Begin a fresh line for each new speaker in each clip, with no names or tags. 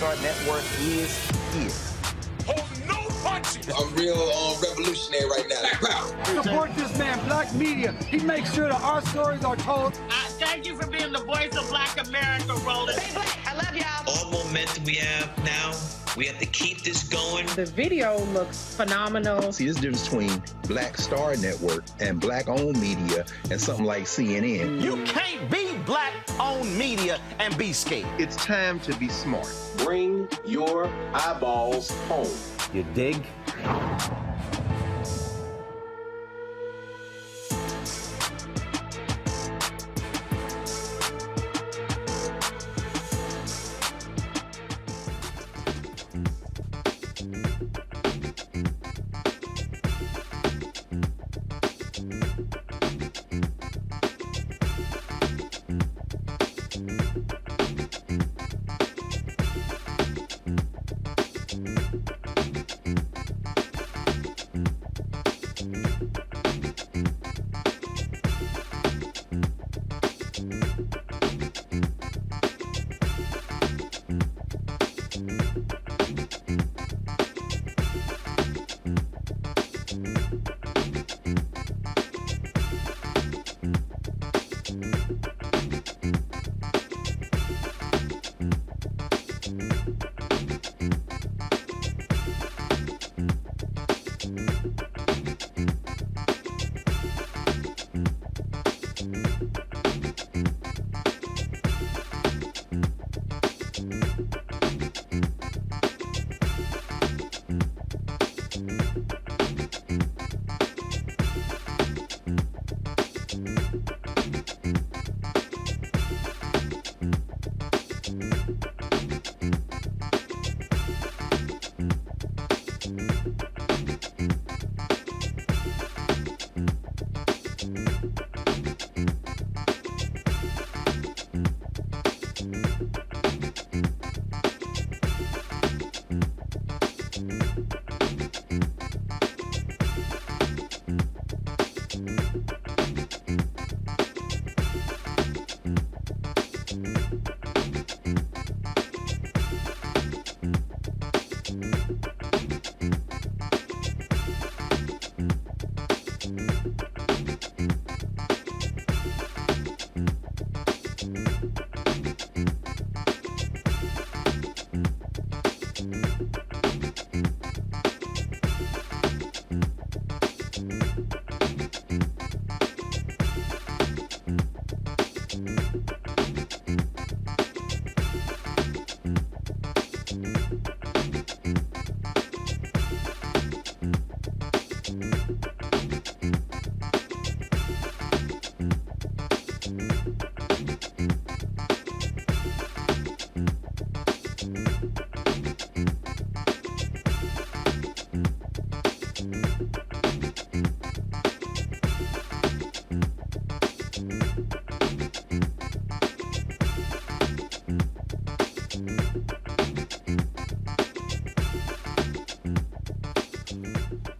Star Network is here.
Hold no punches.
I'm real revolutionary right now.
Support this man, Black Media. He makes sure that our stories are told.
Thank you for being the voice of Black America, Roland.
Stay black. I love y'all.
All momentum we have now, we have to keep this going.
The video looks phenomenal.
See, there's a difference between Black Star Network and Black-owned media and something like CNN.
You can't be Black-owned media and be scared.
It's time to be smart.
Bring your eyeballs home.
You dig?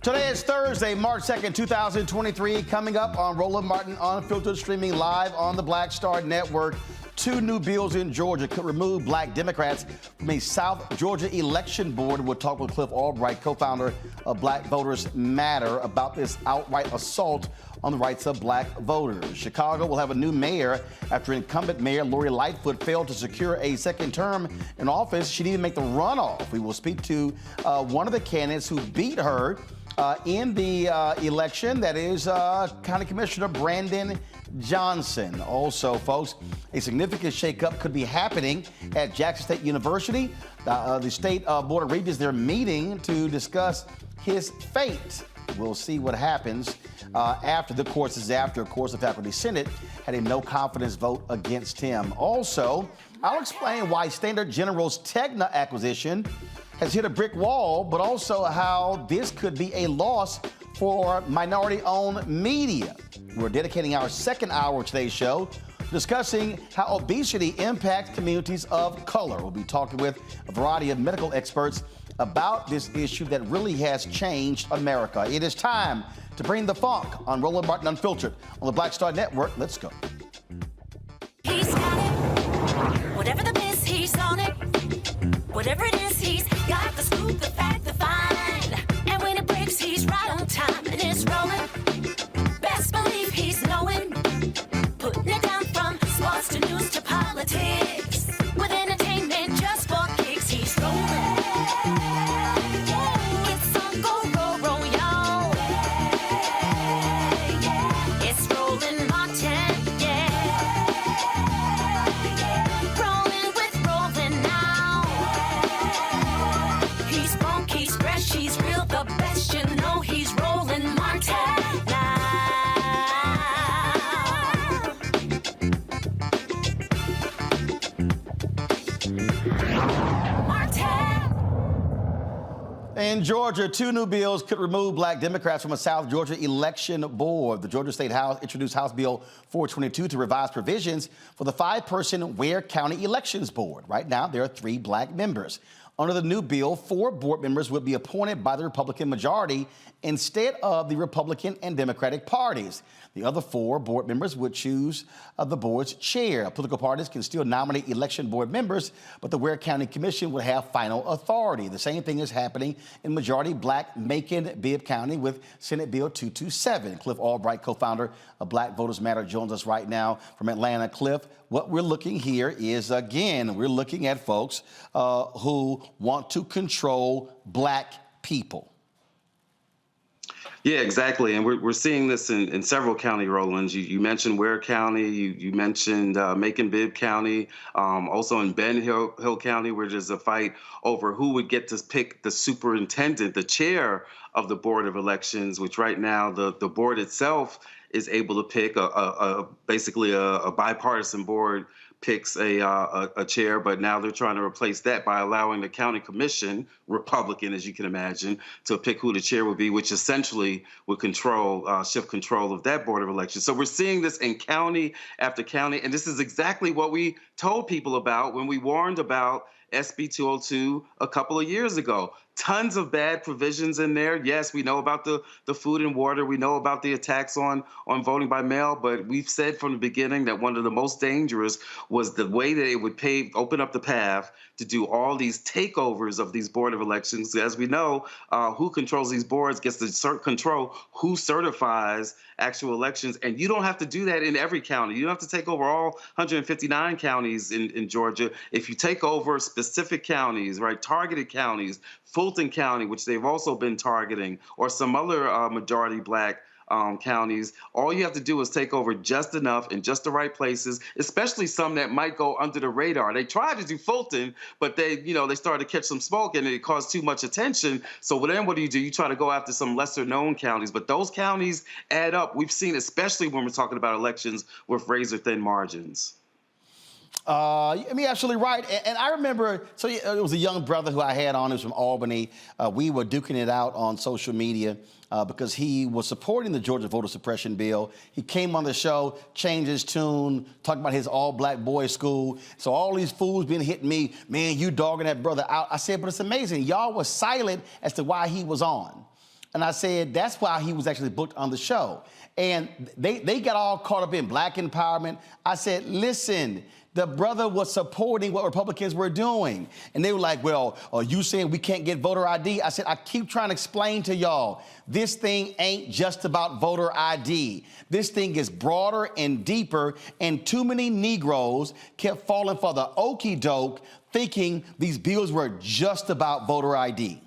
Today is Thursday, March 2nd, 2023. Coming up on Roland Martin Unfiltered, streaming live on the Black Star Network. 2 new bills in Georgia could remove Black Democrats from a South Georgia election board. We'll talk with Cliff Albright, co-founder of Black Voters Matter, about this outright assault on the rights of Black voters. Chicago will have a new mayor after incumbent Mayor Lori Lightfoot failed to secure a second term in office. She didn't make the runoff. We will speak to one of the candidates who beat her in the election, that is County Commissioner Brandon Johnson. Also, folks, a significant shakeup could be happening at Jackson State University. The State Board of Regents, they're meeting to discuss his fate. We'll see what happens after the course is after. Of course, the Faculty Senate had a no-confidence vote against him. Also, I'll explain why Standard General's Tegna acquisition has hit a brick wall, but also how this could be a loss for minority-owned media. We're dedicating our second hour of today's show discussing how obesity impacts communities of color. We'll be talking with a variety of medical experts about this issue that really has changed America. It is time to bring the funk on Roland Martin Unfiltered on the Black Star Network. Let's go.
He's got it. Whatever the miss, he's on it.
Whatever it is, he's got the scoop, the fact, the find. And when it breaks, he's right on time and it's rolling. Best believe he's knowing. Putting it down from sports to news to politics. With entertainment just for kicks, he's rolling. It's on Go, roll, y'all. It's rolling Martin, yeah. Rolling with rolling now. He's funky, he's fresh, he's real, the best, you know he's rolling Martin now.
In Georgia, 2 new bills could remove black Democrats from a South Georgia election board. The Georgia State House introduced House Bill 422 to revise provisions for the 5-person Ware County Elections Board. Right now, there are 3 black members. Under the new bill, 4 board members would be appointed by the Republican majority instead of the Republican and Democratic parties. The other 4 board members would choose the board's chair. Political parties can still nominate election board members, but the Ware County Commission would have final authority. The same thing is happening in majority black Macon-Bibb County with Senate Bill 227. Cliff Albright, co-founder of Black Voters Matter, joins us right now from Atlanta. Cliff, what we're looking here is, again, we're looking at folks who want to control black people.
Yeah, exactly. And we're seeing this in several county, Roland. You mentioned Ware County, you mentioned Macon-Bibb County, also in Ben Hill County, where there's a fight over who would get to pick the superintendent, the chair of the Board of Elections, which right now the board itself is able to pick basically a bipartisan board picks a chair, but now they're trying to replace that by allowing the county commission, Republican as you can imagine, to pick who the chair would be, which essentially would shift control of that Board of Elections. So we're seeing this in county after county, and this is exactly what we told people about when we warned about SB 202 a couple of years ago. Tons of bad provisions in there. Yes, we know about the food and water. We know about the attacks on voting by mail, but we've said from the beginning that one of the most dangerous was the way that it would open up the path to do all these takeovers of these Board of Elections. As we know, who controls these boards gets to control who certifies actual elections, and you don't have to do that in every county. You don't have to take over all 159 counties in Georgia. If you take over specific counties, right, targeted counties, Fulton County, which they've also been targeting, or some other majority black counties, all you have to do is take over just enough in just the right places, especially some that might go under the radar. They tried to do Fulton, but they started to catch some smoke and it caused too much attention. So then what do? You try to go after some lesser known counties, but those counties add up. We've seen, especially when we're talking about elections with razor thin margins.
You're absolutely right. And I remember, so it was a young brother who I had on, who's from Albany. We were duking it out on social media because he was supporting the Georgia voter suppression bill. He came on the show, changed his tune, talked about his all-black boys school. So all these fools been hitting me, man, you dogging that brother out. I said, but it's amazing. Y'all was silent as to why he was on. And I said, that's why he was actually booked on the show. And they got all caught up in black empowerment. I said, listen, the brother was supporting what Republicans were doing. And they were like, well, are you saying we can't get voter ID? I said, I keep trying to explain to y'all, this thing ain't just about voter ID. This thing is broader and deeper, and too many Negroes kept falling for the okie doke, thinking these bills were just about voter ID.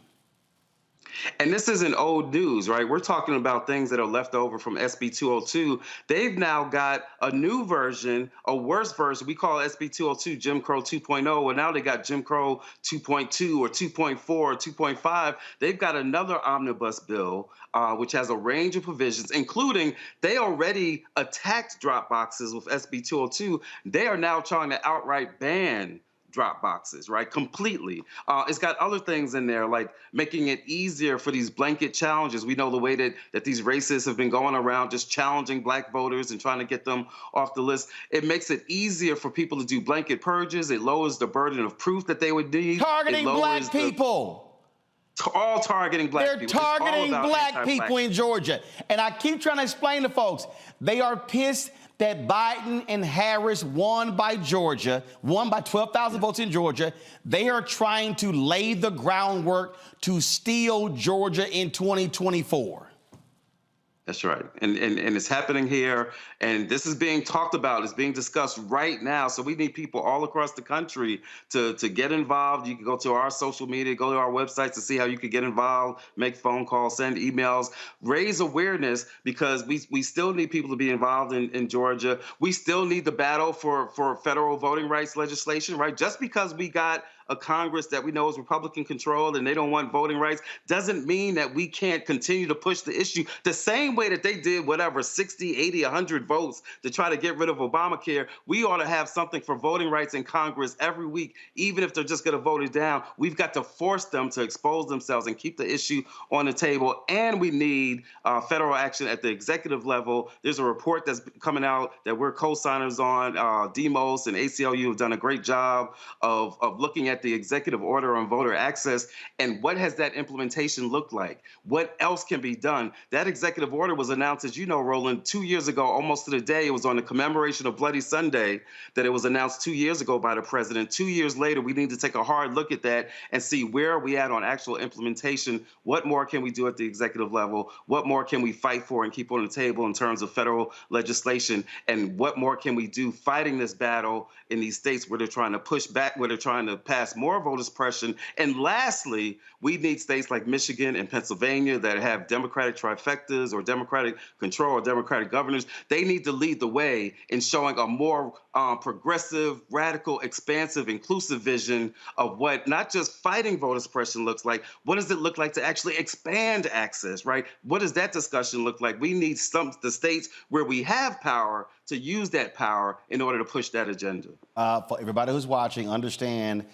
And this isn't old news, right? We're talking about things that are left over from SB 202. They've now got a new version, a worse version. We call SB 202 Jim Crow 2.0, and now they got Jim Crow 2.2 or 2.4 or 2.5. They've got another omnibus bill, which has a range of provisions, including they already attacked drop boxes with SB 202. They are now trying to outright ban drop boxes, right? Completely. It's got other things in there, like making it easier for these blanket challenges. We know the way that these racists have been going around just challenging black voters and trying to get them off the list. It makes it easier for people to do blanket purges. It lowers the burden of proof that they would need.
Targeting black people.
All targeting black people.
They're targeting black people in Georgia. And I keep trying to explain to folks, they are pissed that Biden and Harris won by 12,000 votes in Georgia. They are trying to lay the groundwork to steal Georgia in 2024.
That's right. And it's happening here. And this is being talked about. It's being discussed right now. So we need people all across the country to get involved. You can go to our social media, go to our websites to see how you can get involved, make phone calls, send emails, raise awareness, because we still need people to be involved in Georgia. We still need the battle for federal voting rights legislation, right? Just because we got a Congress that we know is Republican controlled and they don't want voting rights doesn't mean that we can't continue to push the issue the same way that they did, 60, 80, 100 votes to try to get rid of Obamacare. We ought to have something for voting rights in Congress every week, even if they're just going to vote it down. We've got to force them to expose themselves and keep the issue on the table. And we need federal action at the executive level. There's a report that's coming out that we're co-signers on. Demos and ACLU have done a great job of looking at the executive order on voter access and what has that implementation looked like? What else can be done? That executive order was announced, as you know, Roland, 2 years ago, almost to the day. It was on the commemoration of Bloody Sunday that it was announced 2 years ago by the president. 2 years later, we need to take a hard look at that and see where are we at on actual implementation. What more can we do at the executive level? What more can we fight for and keep on the table in terms of federal legislation? And what more can we do fighting this battle in these states where they're trying to push back, where they're trying to pass more voter suppression? And lastly, we need states like Michigan and Pennsylvania that have Democratic trifectas or Democratic control or Democratic governors. They need to lead the way in showing a more progressive, radical, expansive, inclusive vision of what not just fighting voter suppression looks like. What does it look like to actually expand access, right? What does that discussion look like? We need the states where we have power to use that power in order to push that agenda.
For everybody who's watching, understand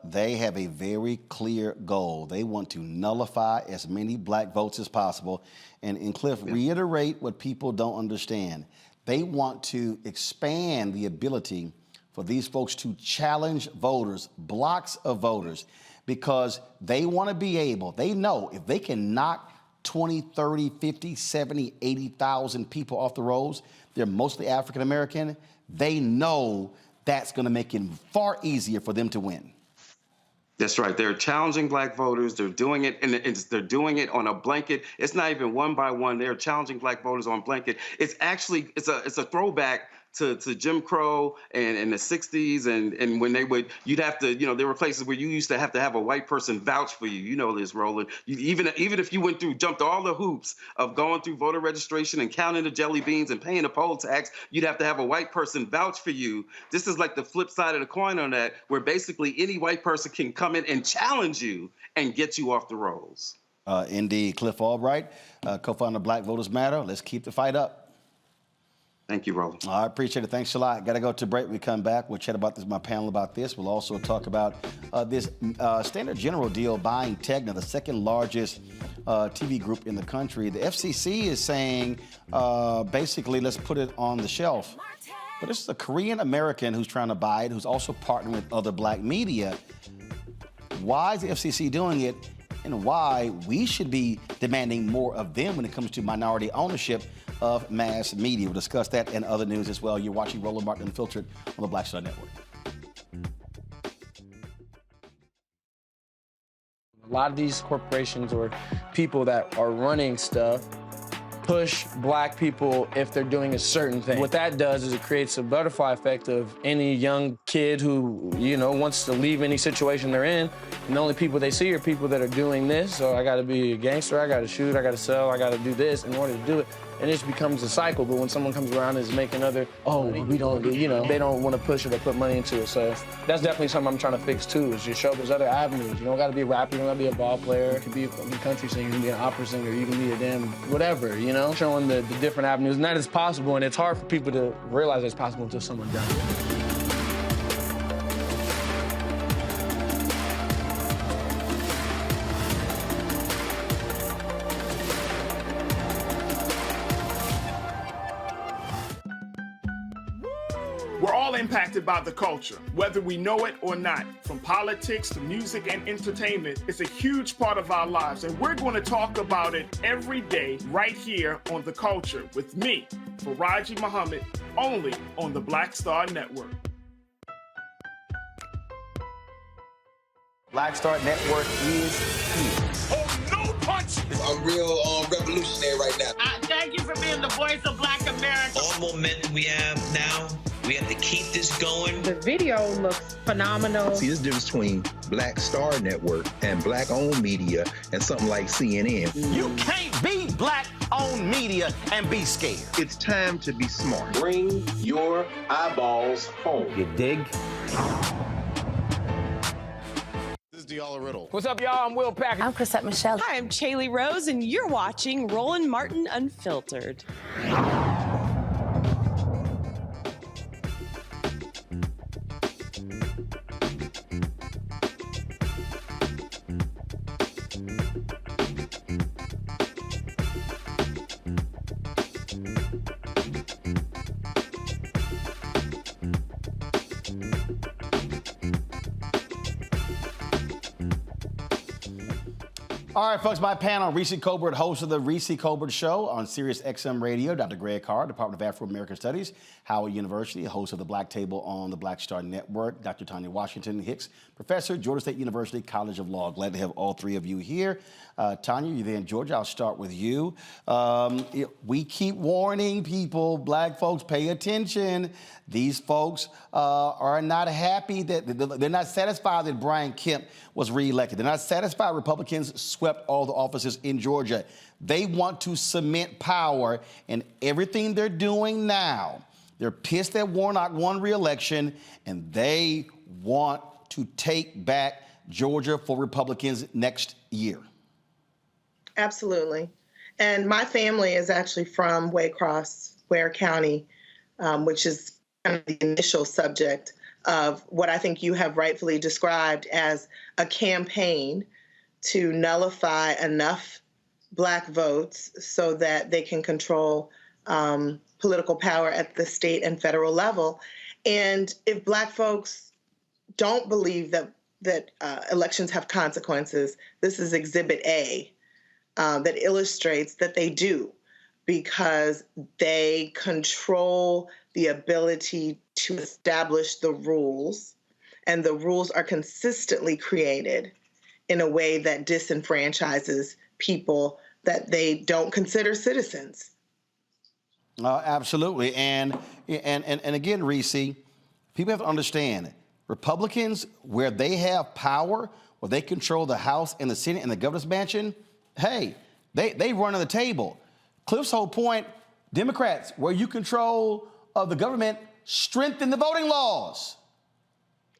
they have a very clear goal. They want to nullify as many black votes as possible. And Cliff, reiterate what people don't understand. They want to expand the ability for these folks to challenge voters, blocks of voters, because they want to be able, they know if they can knock 20, 30, 50, 70, 80,000 people off the rolls, they're mostly African American, they know that's going to make it far easier for them to win.
That's right. They're challenging black voters. They're doing it, and they're doing it on a blanket. It's not even one by one. They're challenging black voters on blanket. It's actually it's a throwback to Jim Crow and the 60s and when you'd have to, there were places where you used to have a white person vouch for you. You know this, Roland. Even if you jumped all the hoops of going through voter registration and counting the jelly beans and paying the poll tax, you'd have to have a white person vouch for you. This is like the flip side of the coin on that, where basically any white person can come in and challenge you and get you off the rolls.
Indeed. Cliff Albright, co-founder of Black Voters Matter. Let's keep the fight up.
Thank you, Roland.
I appreciate it. Thanks a lot. Got to go to break. When we come back, we'll chat about this, my panel about this. We'll also talk about this Standard General deal buying Tegna, the second largest TV group in the country. The FCC is saying, basically, let's put it on the shelf. But this is a Korean American who's trying to buy it, who's also partnering with other black media. Why is the FCC doing it, and why we should be demanding more of them when it comes to minority ownership of mass media? We'll discuss that and other news as well. You're watching Roland Martin Unfiltered on the Black Star Network.
A lot of these corporations or people that are running stuff push black people if they're doing a certain thing. What that does is it creates a butterfly effect of any young kid who, wants to leave any situation they're in, and the only people they see are people that are doing this. So I gotta be a gangster, I gotta shoot, I gotta sell, I gotta do this in order to do it. And it just becomes a cycle. But when someone comes around and is making we don't do, they don't want to push it or put money into it. So that's definitely something I'm trying to fix too, is just show there's other avenues. You don't gotta be a rapper, you don't gotta be a ball player. You can be a country singer, you can be an opera singer, you can be a damn whatever, showing the different avenues. And that is possible, and it's hard for people to realize it's possible until someone does it.
We're all impacted by the culture, whether we know it or not. From politics to music and entertainment, it's a huge part of our lives, and we're going to talk about it every day right here on The Culture with me, Faraji Muhammad, only on the Black Star Network.
Black Star Network is here.
Oh, no punches!
I'm real revolutionary right now.
Thank you for being the voice of Black America.
All momentum we have now, we have to keep this going.
The video looks phenomenal.
See, there's a difference between Black Star Network and black-owned media and something like CNN.
You can't be black-owned media and be scared.
It's time to be smart.
Bring your eyeballs home.
You dig?
What's up, y'all? I'm Will Packer.
I'm Chrisette Michelle.
Hi, I'm Chaley Rose, and you're watching Roland Martin Unfiltered.
All right, folks, my panel, Reese Colbert, host of the Reese Colbert Show on Sirius XM Radio, Dr. Greg Carr, Department of Afro-American Studies, Howard University, host of the Black Table on the Black Star Network, Dr. Tanya Washington Hicks, professor, Georgia State University College of Law. Glad to have all three of you here. Tanya, you're there in Georgia. I'll start with you. We keep warning people, black folks, pay attention. These folks are not happy that they're not satisfied that Brian Kemp was reelected. They're not satisfied Republicans swept all the offices in Georgia. They want to cement power, and everything they're doing now, they're pissed that Warnock won re-election, and they want to take back Georgia for Republicans next year.
Absolutely. And my family is actually from Waycross, Ware County, which is kind of the initial subject of what I think you have rightfully described as a campaign to nullify enough black votes so that they can control political power at the state and federal level. And if black folks don't believe that elections have consequences, this is Exhibit A that illustrates that they do, because they control the ability to establish the rules, and the rules are consistently created in a way that disenfranchises people that they don't consider citizens.
Absolutely. And again, Reese, people have to understand, Republicans, where they have power, where they control the House and the Senate and the governor's mansion, hey, they run on the table. Cliff's whole point, Democrats, where you control of the government, strengthen the voting laws.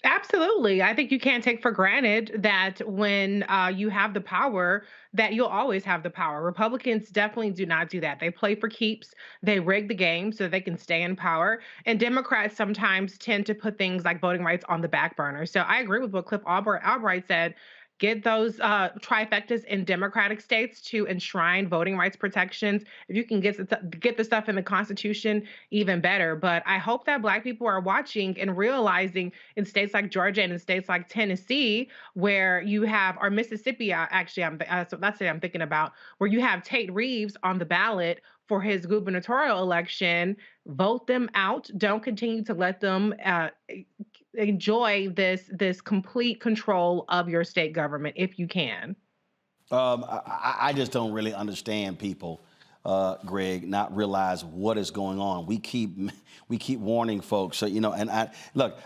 Absolutely. I think you can't take for granted that when you have the power, that you'll always have the power. Republicans definitely do not do that. They play for keeps. They rig the game so they can stay in power. And Democrats sometimes tend to put things like voting rights on the back burner. So I agree with what Cliff Albright said. Get those trifectas in Democratic states to enshrine voting rights protections. If you can get the stuff in the Constitution, even better. But I hope that black people are watching and realizing in states like Georgia and in states like Tennessee, where you have, or Mississippi, so that's it I'm thinking about, where you have Tate Reeves on the ballot for his gubernatorial election. Vote them out. Don't continue to let them enjoy this complete control of your state government if you can.
I just don't really understand people, Greg, not realize what is going on. We keep warning folks. So, and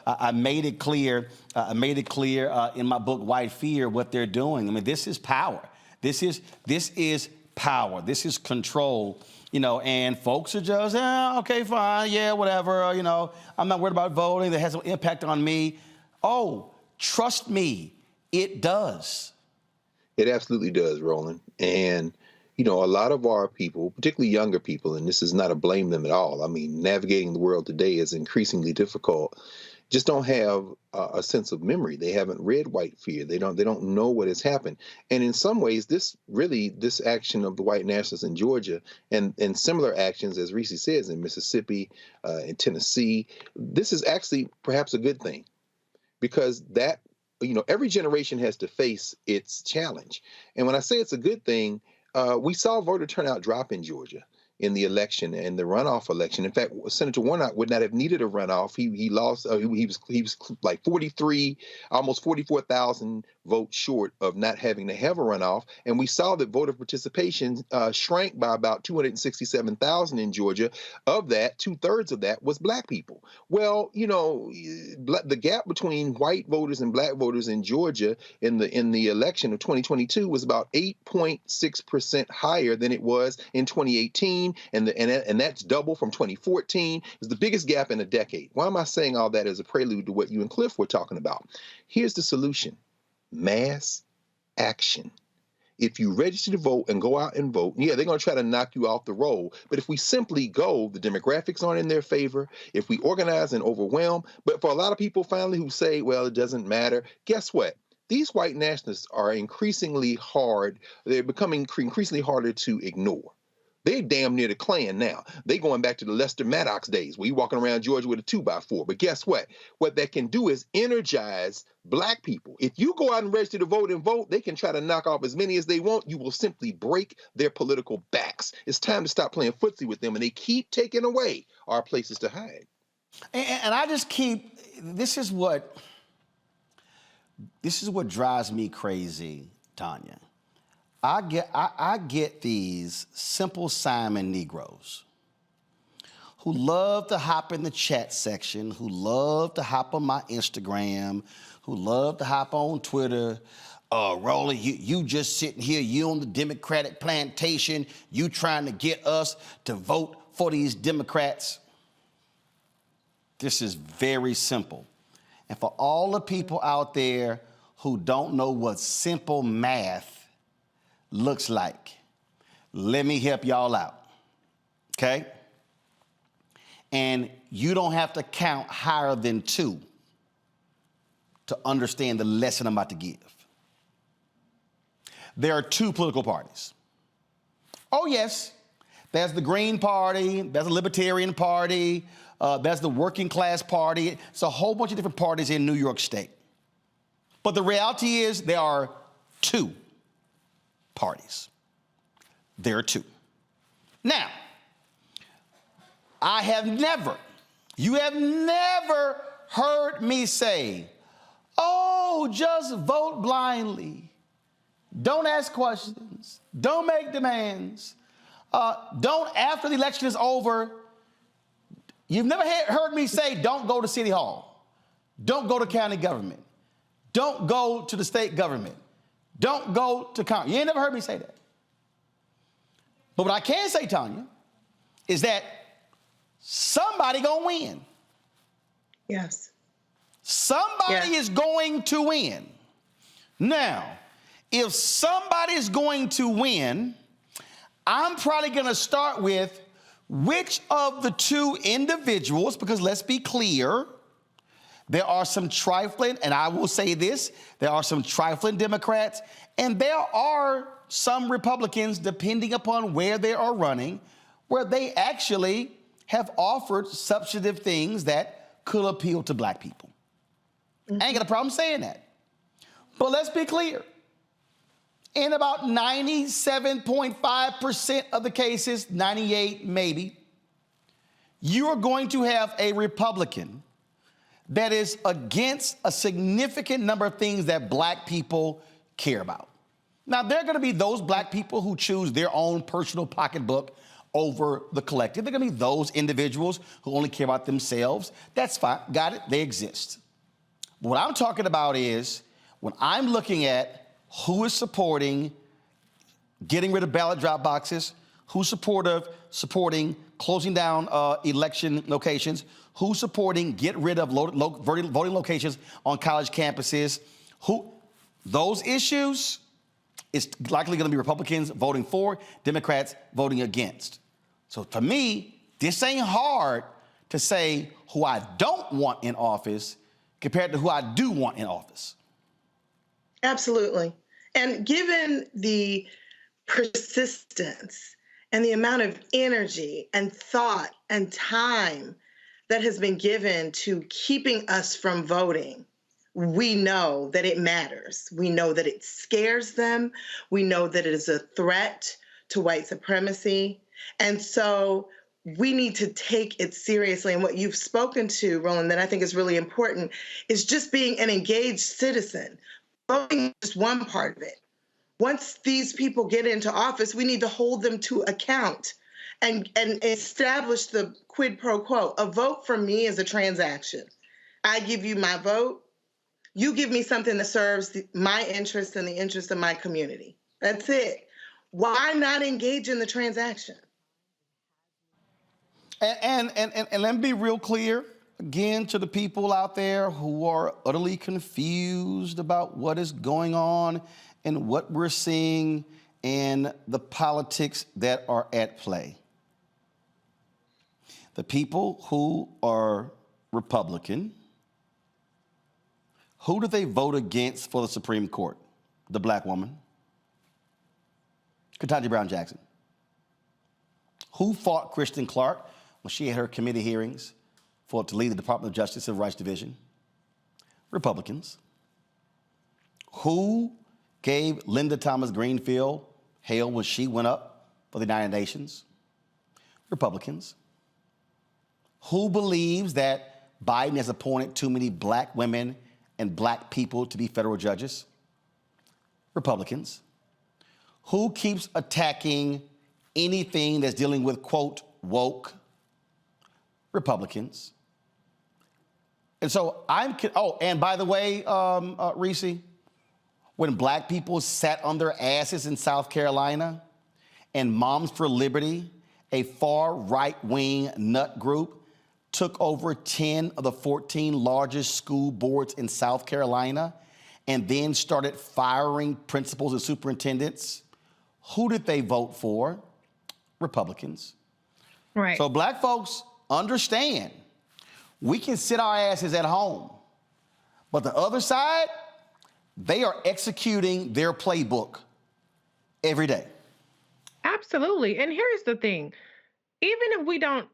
I made it clear. In my book White Fear what they're doing. I mean, this is power. This is power. This is control. And folks are just, okay, fine, yeah, whatever, I'm not worried about voting. That has no impact on me. Oh, trust me, it does.
It absolutely does, Roland. And, a lot of our people, particularly younger people, and this is not to blame them at all. I mean, navigating the world today is increasingly difficult. just don't have a sense of memory. They haven't read White Fear. They don't know what has happened. And in some ways, this action of the white nationalists in Georgia and similar actions, as Reese says, in Mississippi, in Tennessee, this is actually perhaps a good thing, because that, every generation has to face its challenge. And when I say it's a good thing, we saw voter turnout drop in Georgia in the election and the runoff election. In fact, Senator Warnock would not have needed a runoff. He lost. He was like 43, almost 44,000 votes short of not having to have a runoff. And we saw that voter participation shrank by about 267,000 in Georgia. Of that, 2/3 of that was Black people. Well, the gap between white voters and Black voters in Georgia in the election of 2022 was about 8.6% higher than it was in 2018. And that's double from 2014. It's the biggest gap in a decade. Why am I saying all that as a prelude to what you and Cliff were talking about? Here's the solution: mass action. If you register to vote and go out and vote, yeah, they're going to try to knock you off the roll. But if we simply go, the demographics aren't in their favor. If we organize and overwhelm, but for a lot of people finally who say, well, it doesn't matter, guess what? These white nationalists are increasingly hard. They're becoming increasingly harder to ignore. They're damn near the Klan now. They're going back to the Lester Maddox days where you're walking around Georgia with a 2x4. But guess what? What that can do is energize Black people. If you go out and register to vote and vote, they can try to knock off as many as they want. You will simply break their political backs. It's time to stop playing footsie with them, and they keep taking away our places to hide.
And I just keep, this is what drives me crazy, Tanya. I get these Simple Simon Negroes who love to hop in the chat section, who love to hop on my Instagram, who love to hop on Twitter. Rolly, you just sitting here, you on the Democratic plantation, you trying to get us to vote for these Democrats. This is very simple. And for all the people out there who don't know what simple math looks like, let me help y'all out, okay? And you don't have to count higher than 2 to understand the lesson I'm about to give. There are 2 political parties. Oh yes, there's the Green Party, there's the Libertarian Party, there's the Working Class Party. It's a whole bunch of different parties in New York State. But the reality is there are 2 parties. There are 2. Now, you have never heard me say, oh, just vote blindly. Don't ask questions. Don't make demands. Don't, after the election is over, you've never heard me say, don't go to City Hall. Don't go to county government. Don't go to the state government. Don't go to Congress. You ain't never heard me say that. But what I can say, Tanya, is that somebody gonna win.
Yes.
Somebody is going to win. Now, if somebody is going to win, I'm probably gonna start with which of the 2 individuals, because let's be clear, there are some trifling, and I will say this, there are some trifling Democrats, and there are some Republicans, depending upon where they are running, where they actually have offered substantive things that could appeal to Black people. I ain't got a problem saying that. But let's be clear. In about 97.5% of the cases, 98 maybe, you are going to have a Republican that is against a significant number of things that Black people care about. Now, there are going to be those Black people who choose their own personal pocketbook over the collective. There are going to be those individuals who only care about themselves. That's fine. Got it. They exist. What I'm talking about is when I'm looking at who is supporting getting rid of ballot drop boxes, who's supporting closing down election locations, who's supporting get rid of voting locations on college campuses, those issues, it's likely going to be Republicans voting for, Democrats voting against. So for me, this ain't hard to say who I don't want in office. compared to who I do want in office.
Absolutely. And given the persistence and the amount of energy and thought and time that has been given to keeping us from voting, we know that it matters. We know that it scares them. We know that it is a threat to white supremacy. And so we need to take it seriously. And what you've spoken to, Roland, that I think is really important is just being an engaged citizen. Voting is just one part of it. Once these people get into office, we need to hold them to account and establish the quid pro quo. A vote for me is a transaction. I give you my vote. You give me something that serves my interest and the interest of my community. That's it. Why not engage in the transaction?
And let me be real clear, again, to the people out there who are utterly confused about what is going on and what we're seeing in the politics that are at play. The people who are Republican, who do they vote against for the Supreme Court? The black woman, Ketanji Brown Jackson. Who fought Kristen Clark when she had her committee hearings to lead the Department of Justice Civil Rights Division? Republicans. Who gave Linda Thomas Greenfield hell when she went up for the United Nations? Republicans. Who believes that Biden has appointed too many black women and black people to be federal judges? Republicans. Who keeps attacking anything that's dealing with, quote, woke? Republicans. And so and by the way, Reese, when black people sat on their asses in South Carolina and Moms for Liberty, a far right-wing nut group, took over 10 of the 14 largest school boards in South Carolina and then started firing principals and superintendents, who did they vote for? Republicans.
Right.
So black folks, understand, we can sit our asses at home, but the other side, they are executing their playbook every day.
Absolutely. And here's the thing. Even if we don't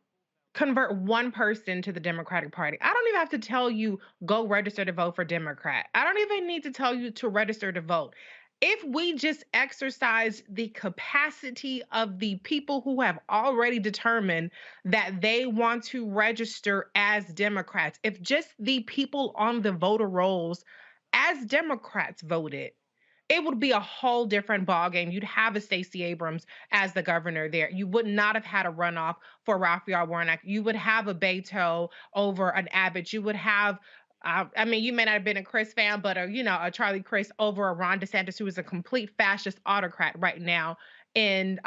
convert one person to the Democratic Party, I don't even have to tell you, go register to vote for Democrat. I don't even need to tell you to register to vote. If we just exercise the capacity of the people who have already determined that they want to register as Democrats, if just the people on the voter rolls as Democrats voted, it would be a whole different ballgame. You'd have a Stacey Abrams as the governor there. You would not have had a runoff for Raphael Warnock. You would have a Beto over an Abbott. You would have, you may not have been a Chris fan, but a Charlie Crist over a Ron DeSantis, who is a complete fascist autocrat right now in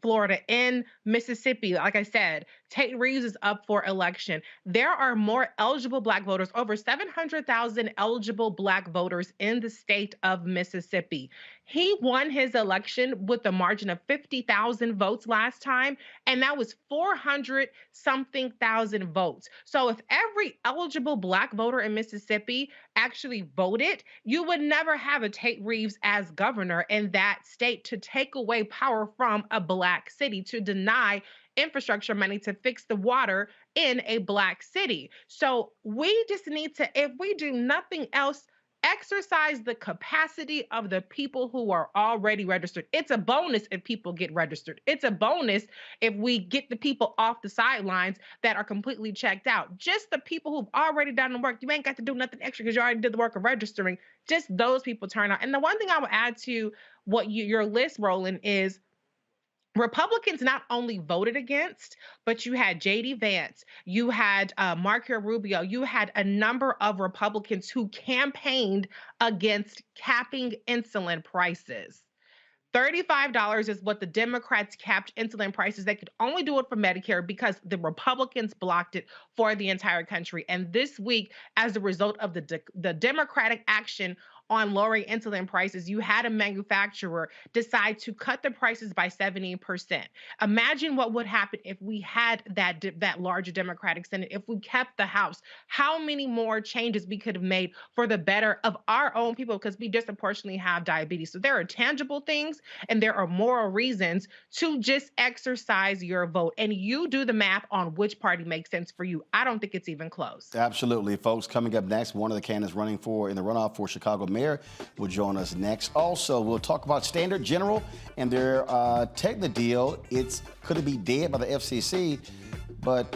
Florida. In Mississippi, like I said, Tate Reeves is up for election. There are more eligible black voters, over 700,000 eligible black voters in the state of Mississippi. He won his election with a margin of 50,000 votes last time, and that was 400-something thousand votes. So if every eligible black voter in Mississippi actually voted, you would never have a Tate Reeves as governor in that state to take away power from a black city, to deny infrastructure money to fix the water in a black city. So we just need to, if we do nothing else, exercise the capacity of the people who are already registered. It's a bonus if people get registered. It's a bonus if we get the people off the sidelines that are completely checked out. Just the people who've already done the work. You ain't got to do nothing extra because you already did the work of registering. Just those people turn out. And the one thing I will add to what your list, Roland, is Republicans not only voted against, but you had J.D. Vance, you had Marco Rubio, you had a number of Republicans who campaigned against capping insulin prices. $35 is what the Democrats capped insulin prices. They could only do it for Medicare because the Republicans blocked it for the entire country. And this week, as a result of the Democratic action on lowering insulin prices, you had a manufacturer decide to cut the prices by 70%. Imagine what would happen if we had that larger Democratic Senate, if we kept the House, how many more changes we could have made for the better of our own people, because we disproportionately have diabetes. So there are tangible things and there are moral reasons to just exercise your vote. And you do the math on which party makes sense for you. I don't think it's even close.
Absolutely, folks. Coming up next, one of the candidates running in the runoff for Chicago mayor will join us next. Also, we'll talk about Standard General and their Tegna deal. Could it be dead by the FCC? But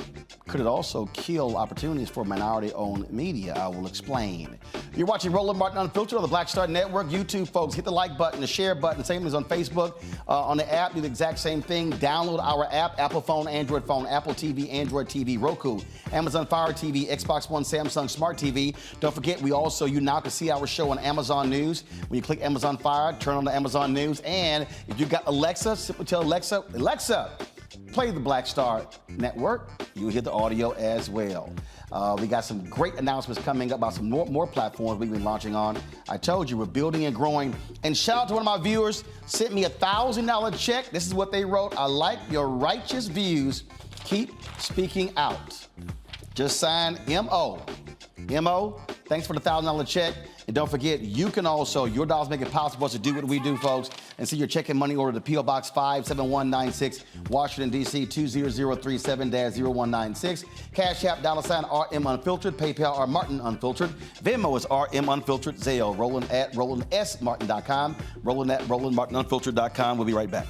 could it also kill opportunities for minority-owned media? I will explain. You're watching Roland Martin Unfiltered on the Black Star Network. YouTube, folks, hit the like button, the share button. Same as on Facebook. On the app, do the exact same thing. Download our app, Apple phone, Android phone, Apple TV, Android TV, Roku, Amazon Fire TV, Xbox One, Samsung Smart TV. Don't forget, you now can see our show on Amazon News. When you click Amazon Fire, turn on the Amazon News. And if you've got Alexa, simply tell Alexa, play the Black Star Network. You'll hear the audio as well. We got some great announcements coming up about some more platforms we've been launching on. I told you, we're building and growing. And shout out to one of my viewers, sent me a $1,000 check. This is what they wrote. I like your righteous views. Keep speaking out. Just sign M.O. M.O., thanks for the $1,000 check. And don't forget, you can also, your dollars make it possible for us to do what we do, folks, and see your check and money order to P.O. Box 57196, Washington, D.C. 20037-0196. Cash App, $RM Unfiltered. PayPal, R Martin Unfiltered. Venmo is RM Unfiltered. Zelle, Roland at RolandSMartin.com. Roland at RolandMartinUnfiltered.com. We'll be right back.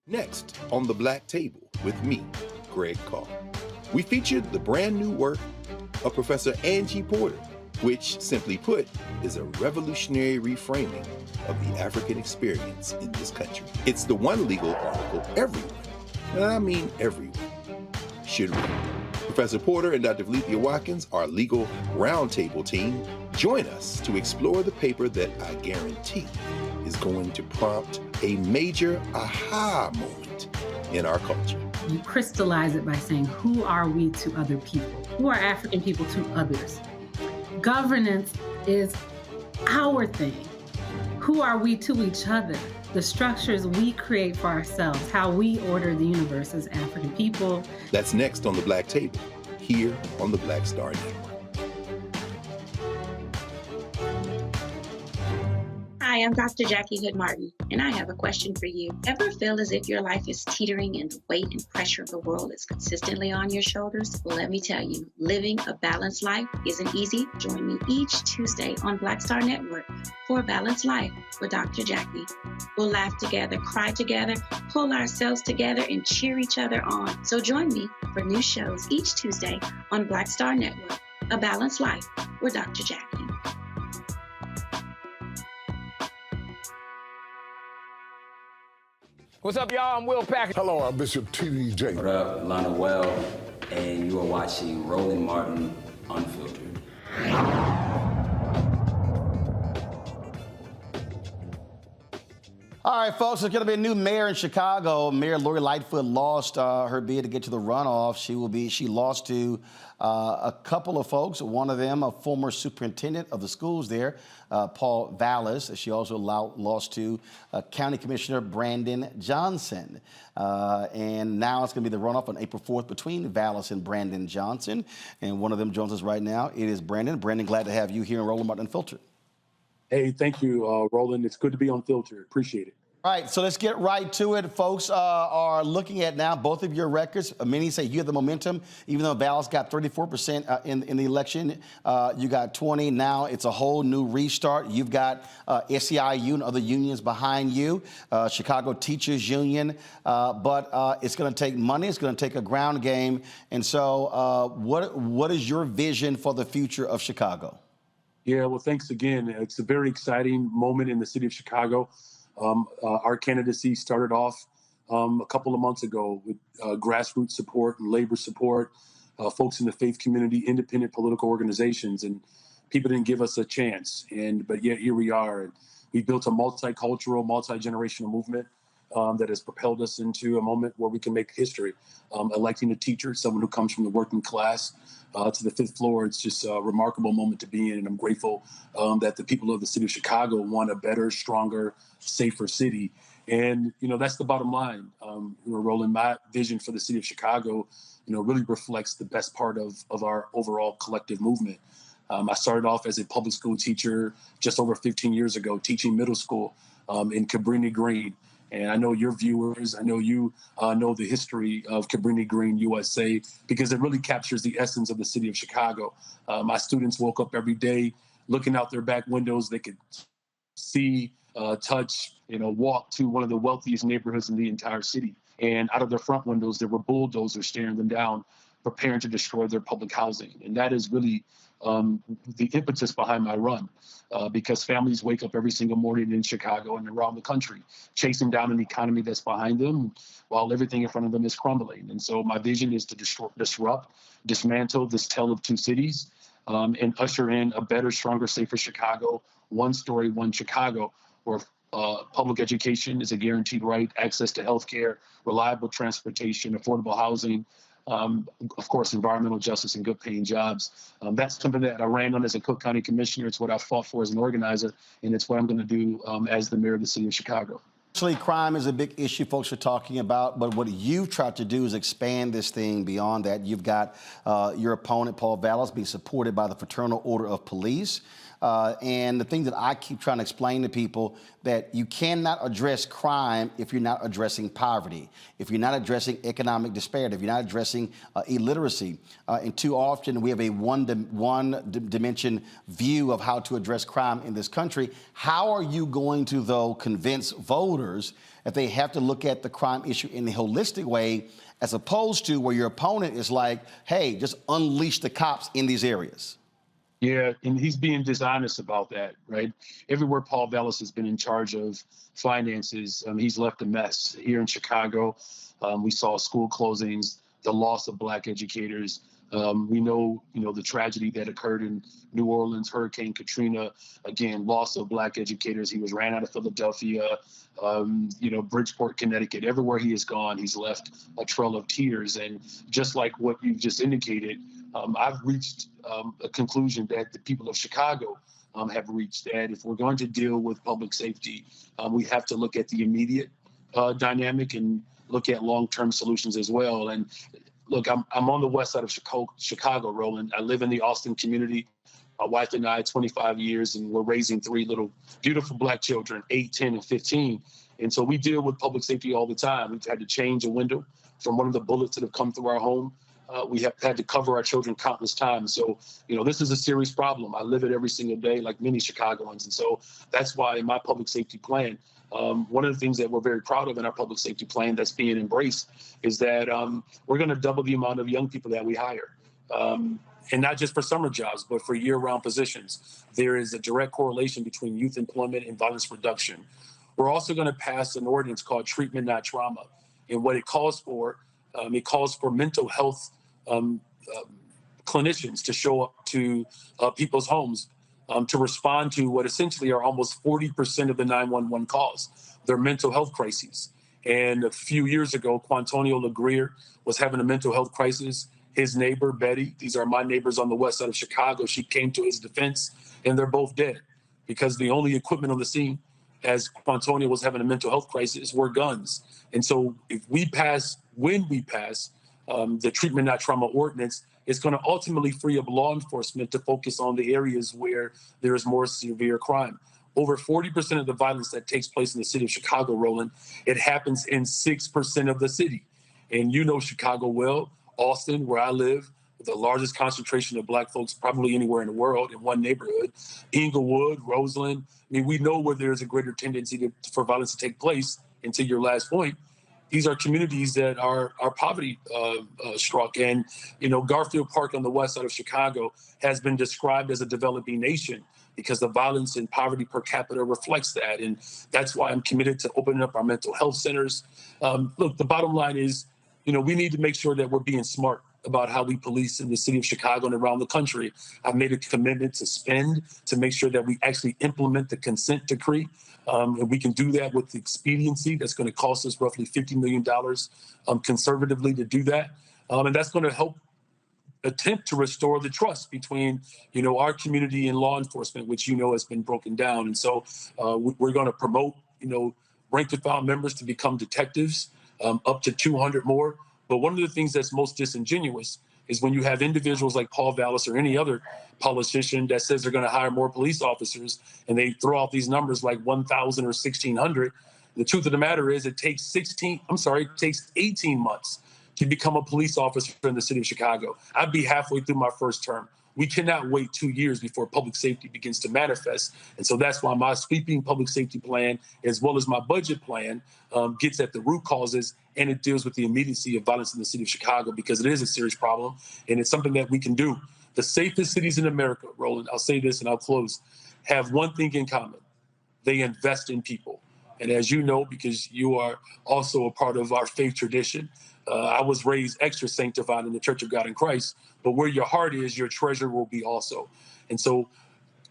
Next on The Black Table with me, Greg Carr. We featured the brand new work of Professor Angie Porter, which, simply put, is a revolutionary reframing of the African experience in this country. It's the one legal article everyone, and I mean everyone, should read. Professor Porter and Dr. Valencia Watkins, our legal roundtable team, join us to explore the paper that I guarantee is going to prompt a major aha moment in our culture.
You crystallize it by saying, who are we to other people? Who are African people to others? Governance is our thing. Who are we to each other? The structures we create for ourselves, how we order the universe as African people.
That's next on The Black Table, here on the Black Star Network.
Hi, I'm Dr. Jackie Hood Martin, and I have a question for you. Ever feel as if your life is teetering and the weight and pressure of the world is consistently on your shoulders? Well, let me tell you, living a balanced life isn't easy. Join me each Tuesday on Black Star Network for A Balanced Life with Dr. Jackie. We'll laugh together, cry together, pull ourselves together, and cheer each other on. So join me for new shows each Tuesday on Black Star Network, A Balanced Life with Dr. Jackie.
What's up, y'all? I'm Will Packard.
Hello, I'm Bishop T.D.J.
What up, Lana Well, and you are watching Roland Martin Unfiltered.
All right, folks, there's going to be a new mayor in Chicago. Mayor Lori Lightfoot lost her bid to get to the runoff. She lost to a couple of folks. One of them, a former superintendent of the schools there, Paul Vallis. She also lost to County Commissioner Brandon Johnson. And now it's going to be the runoff on April 4th between Vallis and Brandon Johnson. And one of them joins us right now. It is Brandon. Brandon, glad to have you here in Roland Martin Unfiltered.
Hey, thank you, Roland. It's good to be on Filter. Appreciate it.
All right, so let's get right to it. Folks are looking at now both of your records. Many say you have the momentum, even though Vallis got 34% in the election. You got 20. Now it's a whole new restart. You've got SEIU and other unions behind you, Chicago Teachers Union. But it's going to take money. It's going to take a ground game. And so what is your vision for the future of Chicago?
Yeah, well, thanks again. It's a very exciting moment in the city of Chicago. Our candidacy started off a couple of months ago with grassroots support and labor support, folks in the faith community, independent political organizations, and people didn't give us a chance. But yet here we are. And we built a multicultural, multi-generational movement that has propelled us into a moment where we can make history. Electing a teacher, someone who comes from the working class, to the 5th floor. It's just a remarkable moment to be in, and I'm grateful that the people of the city of Chicago want a better, stronger, safer city. And, that's the bottom line. Roland, my vision for the city of Chicago, really reflects the best part of our overall collective movement. I started off as a public school teacher just over 15 years ago, teaching middle school in Cabrini Green. And I know your viewers, I know you know the history of Cabrini Green, USA, because it really captures the essence of the city of Chicago. My students woke up every day looking out their back windows. They could see, touch, walk to one of the wealthiest neighborhoods in the entire city. And out of their front windows, there were bulldozers staring them down, preparing to destroy their public housing. And that is really the impetus behind my run, because families wake up every single morning in Chicago and around the country, chasing down an economy that's behind them while everything in front of them is crumbling. And so my vision is to disrupt, dismantle this tale of two cities, and usher in a better, stronger, safer Chicago, one story, one Chicago, where public education is a guaranteed right, access to healthcare, reliable transportation, affordable housing, of course, environmental justice and good paying jobs. That's something that I ran on as a Cook County Commissioner. It's what I fought for as an organizer, and it's what I'm going to do as the mayor of the city of Chicago.
Actually, crime is a big issue folks are talking about, but what you've tried to do is expand this thing beyond that. You've got your opponent, Paul Vallas, being supported by the Fraternal Order of Police. And the thing that I keep trying to explain to people, that you cannot address crime if you're not addressing poverty, if you're not addressing economic disparity, if you're not addressing illiteracy. And too often we have a one-dimension view of how to address crime in this country. How are you going to, though, convince voters that they have to look at the crime issue in a holistic way, as opposed to where your opponent is like, hey, just unleash the cops in these areas?
Yeah, and he's being dishonest about that, right? Everywhere Paul Vallas has been in charge of finances, he's left a mess. Here in Chicago, we saw school closings, the loss of Black educators. We know, the tragedy that occurred in New Orleans, Hurricane Katrina, again, loss of Black educators. He was ran out of Philadelphia, Bridgeport, Connecticut. Everywhere he has gone, he's left a trail of tears. And just like what you've just indicated, I've reached a conclusion that the people of Chicago have reached, that if we're going to deal with public safety, we have to look at the immediate dynamic and look at long-term solutions as well. And look, I'm on the west side of Chicago, Roland. I live in the Austin community. My wife and I, 25 years, and we're raising 3 little beautiful Black children, 8, 10, and 15. And so we deal with public safety all the time. We've had to change a window from one of the bullets that have come through our home. We have had to cover our children countless times. So, this is a serious problem. I live it every single day, like many Chicagoans. And so that's why in my public safety plan, one of the things that we're very proud of in our public safety plan that's being embraced is that we're going to double the amount of young people that we hire. And not just for summer jobs, but for year-round positions. There is a direct correlation between youth employment and violence reduction. We're also going to pass an ordinance called Treatment Not Trauma. And what it calls for mental health clinicians to show up to people's homes to respond to what essentially are almost 40% of the 911 calls. They're mental health crises. And a few years ago, Quantonio LaGreer was having a mental health crisis. His neighbor, Betty, these are my neighbors on the west side of Chicago, she came to his defense, and they're both dead because the only equipment on the scene as Quantonio was having a mental health crisis were guns. And so when we pass the Treatment Not Trauma ordinance, it's going to ultimately free up law enforcement to focus on the areas where there is more severe crime. Over 40% of the violence that takes place in the city of Chicago, Roland, it happens in 6% of the city. And you know Chicago well. Austin, where I live, the largest concentration of Black folks probably anywhere in the world in one neighborhood. Inglewood, Roseland. I mean, we know where there's a greater tendency for violence to take place. And to your last point, these are communities that are poverty struck. And, Garfield Park on the west side of Chicago has been described as a developing nation because the violence and poverty per capita reflects that. And that's why I'm committed to opening up our mental health centers. Look, the bottom line is, we need to make sure that we're being smart about how we police in the city of Chicago and around the country. I've made a commitment to spend to make sure that we actually implement the consent decree. And we can do that with expediency. That's going to cost us roughly $50 million conservatively to do that. And that's going to help attempt to restore the trust between, our community and law enforcement, which, has been broken down. And so we're going to promote, rank and file members to become detectives, up to 200 more. But one of the things that's most disingenuous is when you have individuals like Paul Vallis or any other politician that says they're going to hire more police officers and they throw out these numbers like 1,000 or 1,600. The truth of the matter is it takes 18 months to become a police officer in the city of Chicago. I'd be halfway through my first term. We cannot wait 2 years before public safety begins to manifest. And so that's why my sweeping public safety plan, as well as my budget plan, gets at the root causes, and it deals with the immediacy of violence in the city of Chicago, because it is a serious problem, and it's something that we can do. The safest cities in America, Roland, I'll say this and I'll close, have one thing in common. They invest in people. And as you know, because you are also a part of our faith tradition, I was raised extra sanctified in the Church of God in Christ, but where your heart is, your treasure will be also. And so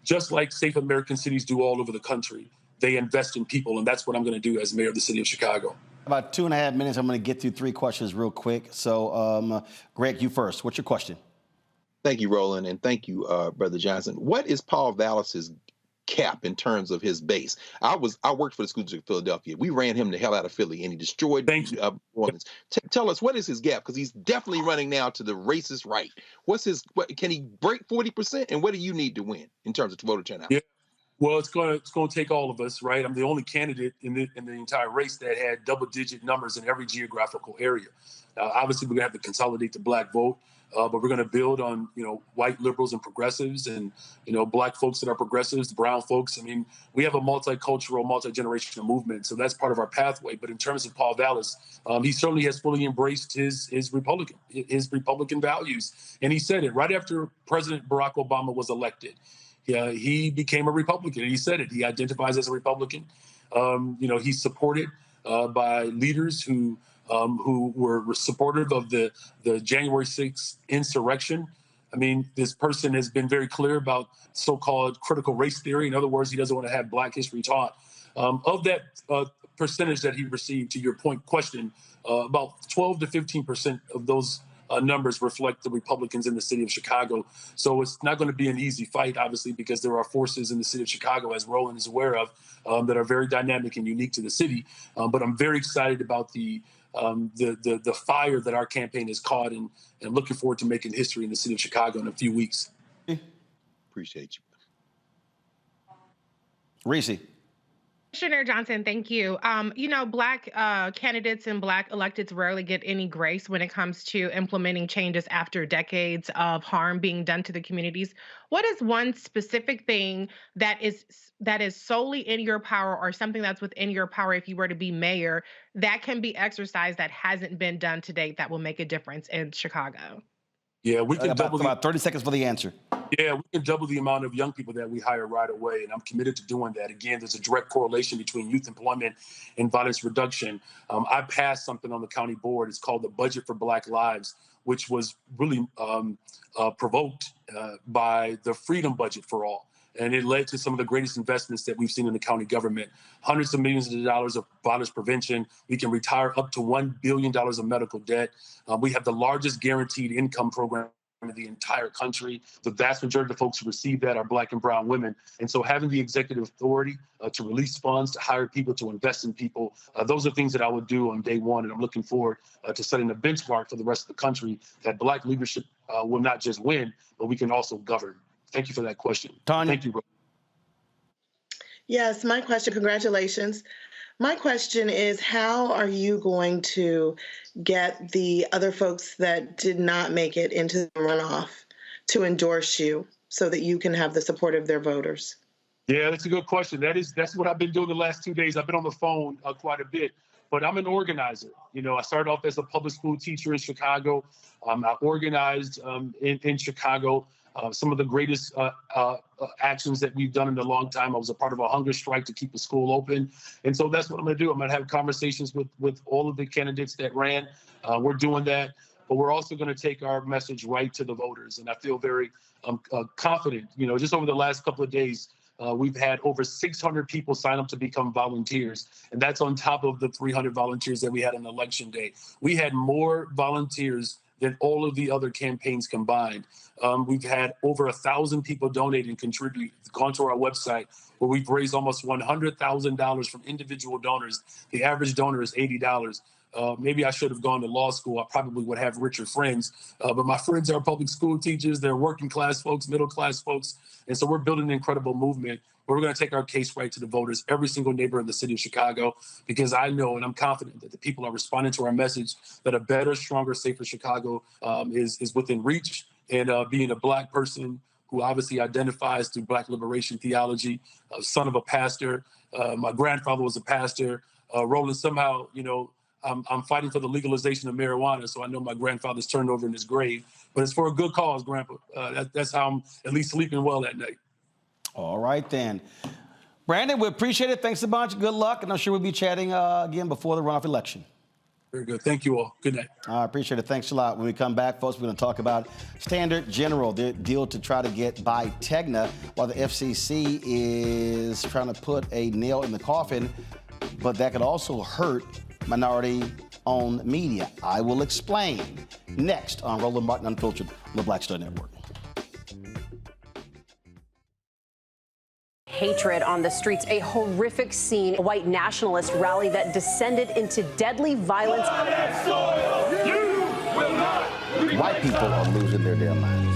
just like safe American cities do all over the country, they invest in people, and that's what I'm going to do as mayor of the city of Chicago.
About 2.5 minutes, I'm going to get through 3 questions real quick. So, Greg, you first. What's your question?
Thank you, Roland, and thank you, Brother Johnson. What is Paul Vallis's cap in terms of his base? I worked for the school district of Philadelphia. We ran him the hell out of Philly, and he destroyed Orleans. Tell us, what is his gap? Because he's definitely running now to the racist right. Can he break 40%? And what do you need to win in terms of voter turnout?
Yeah. Well, it's going to take all of us, right? I'm the only candidate in the entire race that had double-digit numbers in every geographical area. Obviously, we're going to have to consolidate the black vote, but we're going to build on, white liberals and progressives and, black folks that are progressives, brown folks. I mean, we have a multicultural, multi-generational movement, so that's part of our pathway. But in terms of Paul Vallis, he certainly has fully embraced his Republican values. And he said it right after President Barack Obama was elected. He became a Republican, and he said it. He identifies as a Republican. He's supported by leaders who were supportive of the January 6th insurrection. I mean, this person has been very clear about so-called critical race theory. In other words, he doesn't want to have Black history taught. Of that percentage that he received, to your question, about 12 to 15% of those numbers reflect the Republicans in the city of Chicago. So it's not going to be an easy fight, obviously, because there are forces in the city of Chicago, as Roland is aware of, that are very dynamic and unique to the city. But I'm very excited about the fire that our campaign has caught, and looking forward to making history in the city of Chicago in a few weeks.
Appreciate you.
Reese.
Commissioner Johnson, thank you. Black candidates and Black electeds rarely get any grace when it comes to implementing changes after decades of harm being done to the communities. What is one specific thing that is solely in your power, or something that's within your power if you were to be mayor, that can be exercised that hasn't been done to date that will make a difference in Chicago?
Yeah, we can double
about 30 seconds for the answer.
Yeah, we can double the amount of young people that we hire right away, and I'm committed to doing that. Again, there's a direct correlation between youth employment and violence reduction. I passed something on the county board. It's called the Budget for Black Lives, which was really provoked by the Freedom Budget for All. And it led to some of the greatest investments that we've seen in the county government. Hundreds of millions of dollars of violence prevention. We can retire up to $1 billion of medical debt. We have the largest guaranteed income program in the entire country. The vast majority of the folks who receive that are Black and brown women. And so having the executive authority to release funds, to hire people, to invest in people, those are things that I would do on day one. And I'm looking forward to setting a benchmark for the rest of the country, that Black leadership will not just win, but we can also govern. Thank you for that question.
Tanya.
Thank you, Ro.
Yes, my question, congratulations. My question is, how are you going to get the other folks that did not make it into the runoff to endorse you so that you can have the support of their voters?
Yeah, that's a good question. That's what I've been doing the last 2 days. I've been on the phone quite a bit, but I'm an organizer. I started off as a public school teacher in Chicago. I organized in Chicago. Some of the greatest actions that we've done in a long time. I was a part of a hunger strike to keep the school open. And so that's what I'm going to do. I'm going to have conversations with all of the candidates that ran. We're doing that. but we're also going to take our message right to the voters. And I feel very confident. You know, just over the last couple of days, we've had over 600 people sign up to become volunteers, and that's on top of the 300 volunteers that we had on Election Day. We had more volunteers than all of the other campaigns combined. We've had over 1,000 people donate and contribute, gone to our website, where we've raised almost $100,000 from individual donors. The average donor is $80. Maybe I should have gone to law school. I probably would have richer friends. But my friends are public school teachers. They're working class folks, middle class folks. And so we're building an incredible movement where we're going to take our case right to the voters, every single neighbor in the city of Chicago, because I know and I'm confident that the people are responding to our message that a better, stronger, safer Chicago is within reach. And being a Black person who obviously identifies through Black liberation theology, son of a pastor, my grandfather was a pastor. Roland, somehow, you know, I'm fighting for the legalization of marijuana, so I know my grandfather's turned over in his grave. But it's for a good cause, Grandpa. That's how I'm at least sleeping well that night.
All right, then. Brandon, we appreciate it. Thanks a bunch. Good luck. And I'm sure we'll be chatting again before the runoff election.
Very good. Thank you all. Good night.
I appreciate it. Thanks a lot. When we come back, folks, we're going to talk about Standard General, their deal to try to get by Tegna, while the FCC is trying to put a nail in the coffin, but that could also hurt minority-owned media. I will explain next on Roland Martin Unfiltered on the Black Star Network.
Hatred on the streets, a horrific scene, a white nationalist rally that descended into deadly violence.
White people are losing their damn minds.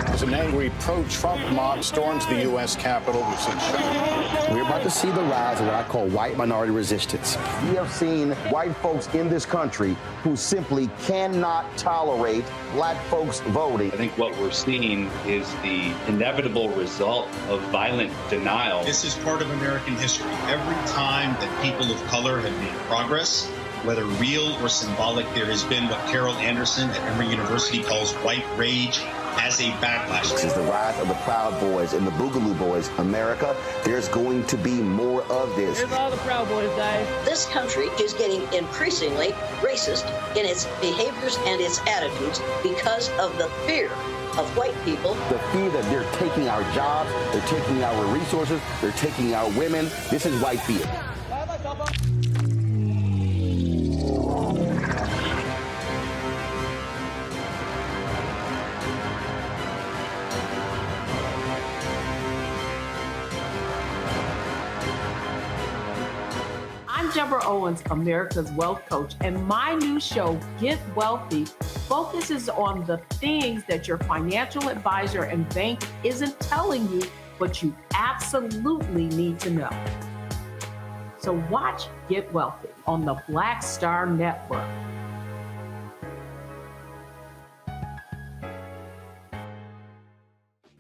As an angry pro-Trump mob storms the U.S. Capitol, we've seen shooting.
We're about to see the rise of what I call white minority resistance. We have seen white folks in this country who simply cannot tolerate Black folks voting.
I think what we're seeing is the inevitable result of violent denial.
This is part of American history. Every time that people of color have made progress, whether real or symbolic, there has been what Carol Anderson at Emory University calls white rage as a backlash.
This is the rise of the Proud Boys and the Boogaloo Boys. America, there's going to be more of this.
Here's all the Proud Boys, guys.
This country is getting increasingly racist in its behaviors and its attitudes because of the fear of white people.
The fear that they're taking our jobs, they're taking our resources, they're taking our women. This is white fear.
I'm Deborah Owens, America's Wealth Coach, and my new show, Get Wealthy, focuses on the things that your financial advisor and bank isn't telling you, but you absolutely need to know. So watch Get Wealthy on the Black Star Network.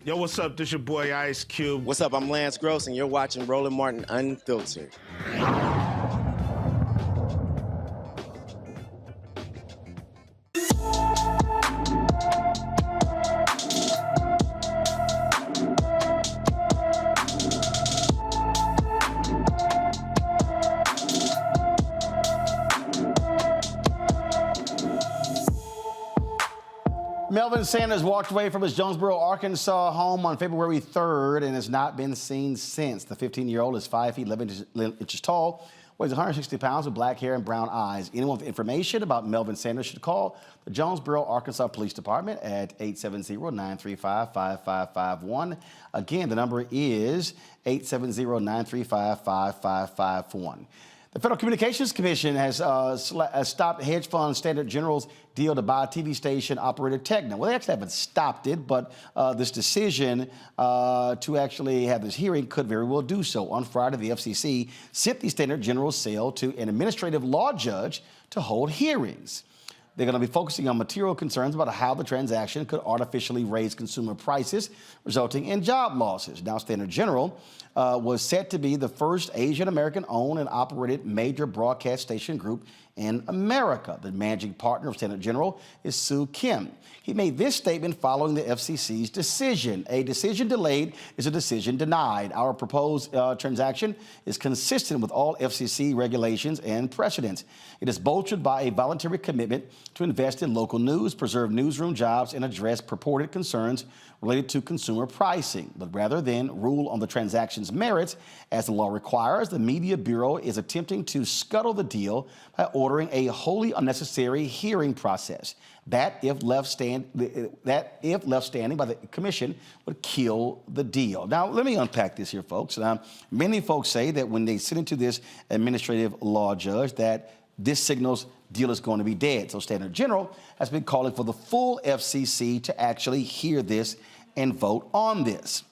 Yo, what's up? This your boy Ice Cube.
What's up? I'm Lance Gross, and you're watching Roland Martin Unfiltered.
Melvin Sanders walked away from his Jonesboro, Arkansas home on February 3rd and has not been seen since. The 15-year-old is 5 feet 11 inches tall, weighs 160 pounds with black hair and brown eyes. Anyone with information about Melvin Sanders should call the Jonesboro, Arkansas Police Department at 870-935-5551. Again, the number is 870-935-5551. The Federal Communications Commission has stopped hedge fund Standard General's deal to buy TV station operator Tegna. Well, they actually haven't stopped it, but this decision to actually have this hearing could very well do so. On Friday, the FCC sent the Standard General's sale to an administrative law judge to hold hearings. They're going to be focusing on material concerns about how the transaction could artificially raise consumer prices, resulting in job losses. Now, Standard General was set to be the first Asian American owned and operated major broadcast station group in America. The managing partner of Senator General is Soo Kim. He made this statement following the FCC's decision. A decision delayed is a decision denied. Our proposed transaction is consistent with all FCC regulations and precedents. It is bolstered by a voluntary commitment to invest in local news, preserve newsroom jobs, and address purported concerns related to consumer pricing. But rather than rule on the transaction's merits, as the law requires, the Media Bureau is attempting to scuttle the deal by ordering a wholly unnecessary hearing process that, if left standing by the commission, would kill the deal. Now, let me unpack this here, folks. Many folks say that when they sit into this administrative law judge, that this signals deal is going to be dead. So Senator General has been calling for the full FCC to actually hear this and vote on this.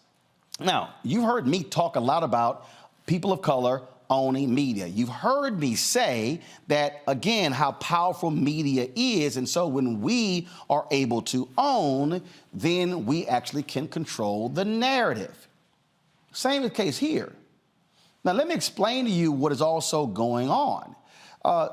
Now, you've heard me talk a lot about people of color owning media. You've heard me say that, again, how powerful media is. And so when we are able to own, then we actually can control the narrative. Same is the case here. Now, let me explain to you what is also going on.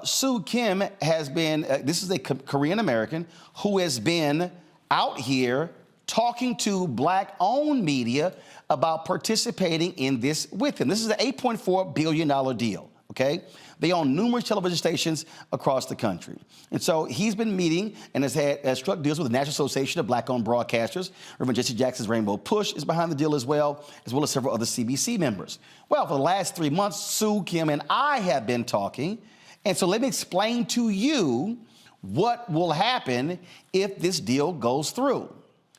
Soo Kim has been, this is a Korean American who has been out here talking to Black-owned media about participating in this with him. This is an $8.4 billion deal, okay? They own numerous television stations across the country. And so he's been meeting and has struck deals with the National Association of Black-owned Broadcasters. Reverend Jesse Jackson's Rainbow Push is behind the deal as well as several other CBC members. Well, for the last 3 months, Soo Kim and I have been talking. And so let me explain to you what will happen if this deal goes through.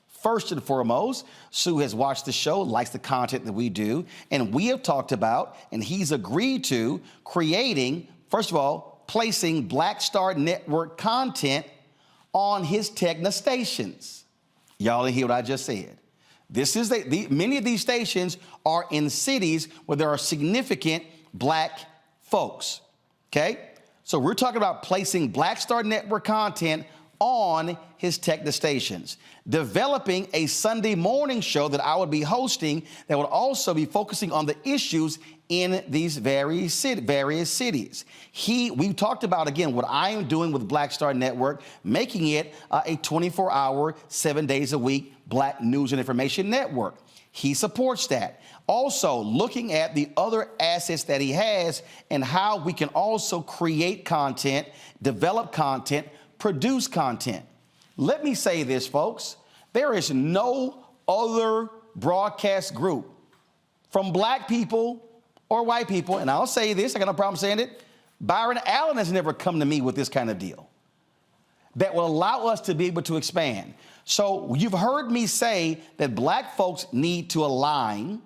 First and foremost, Sue has watched the show, likes the content that we do, and we have talked about, and he's agreed to, creating, first of all, placing Black Star Network content on his Tegna stations. Y'all didn't hear what I just said. Many of these stations are in cities where there are significant Black folks, okay? So we're talking about placing Black Star Network content on his Tegna stations, developing a Sunday morning show that I would be hosting that would also be focusing on the issues in these various cities. We've talked about, again, what I am doing with Black Star Network, making it a 24-hour, 7 days a week Black news and information network. He supports that. Also, looking at the other assets that he has and how we can also create content, develop content, produce content. Let me say this, folks. There is no other broadcast group from Black people or white people, and I'll say this, I got no problem saying it, Byron Allen has never come to me with this kind of deal that will allow us to be able to expand. So you've heard me say that Black folks need to align,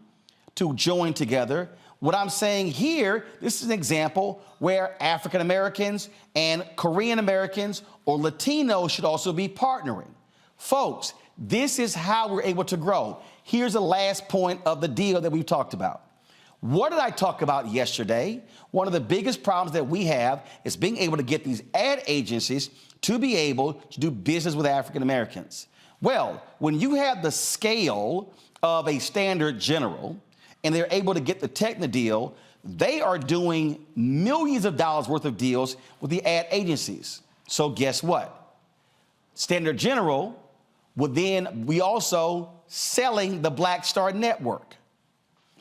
to join together. What I'm saying here, this is an example where African Americans and Korean Americans or Latinos should also be partnering. Folks, this is how we're able to grow. Here's the last point of the deal that we've talked about. What did I talk about yesterday? One of the biggest problems that we have is being able to get these ad agencies to be able to do business with African Americans. Well, when you have the scale of a Standard General, and they're able to get the Tegna deal, they are doing millions of dollars worth of deals with the ad agencies. So guess what? Standard General would then be also selling the Black Star Network.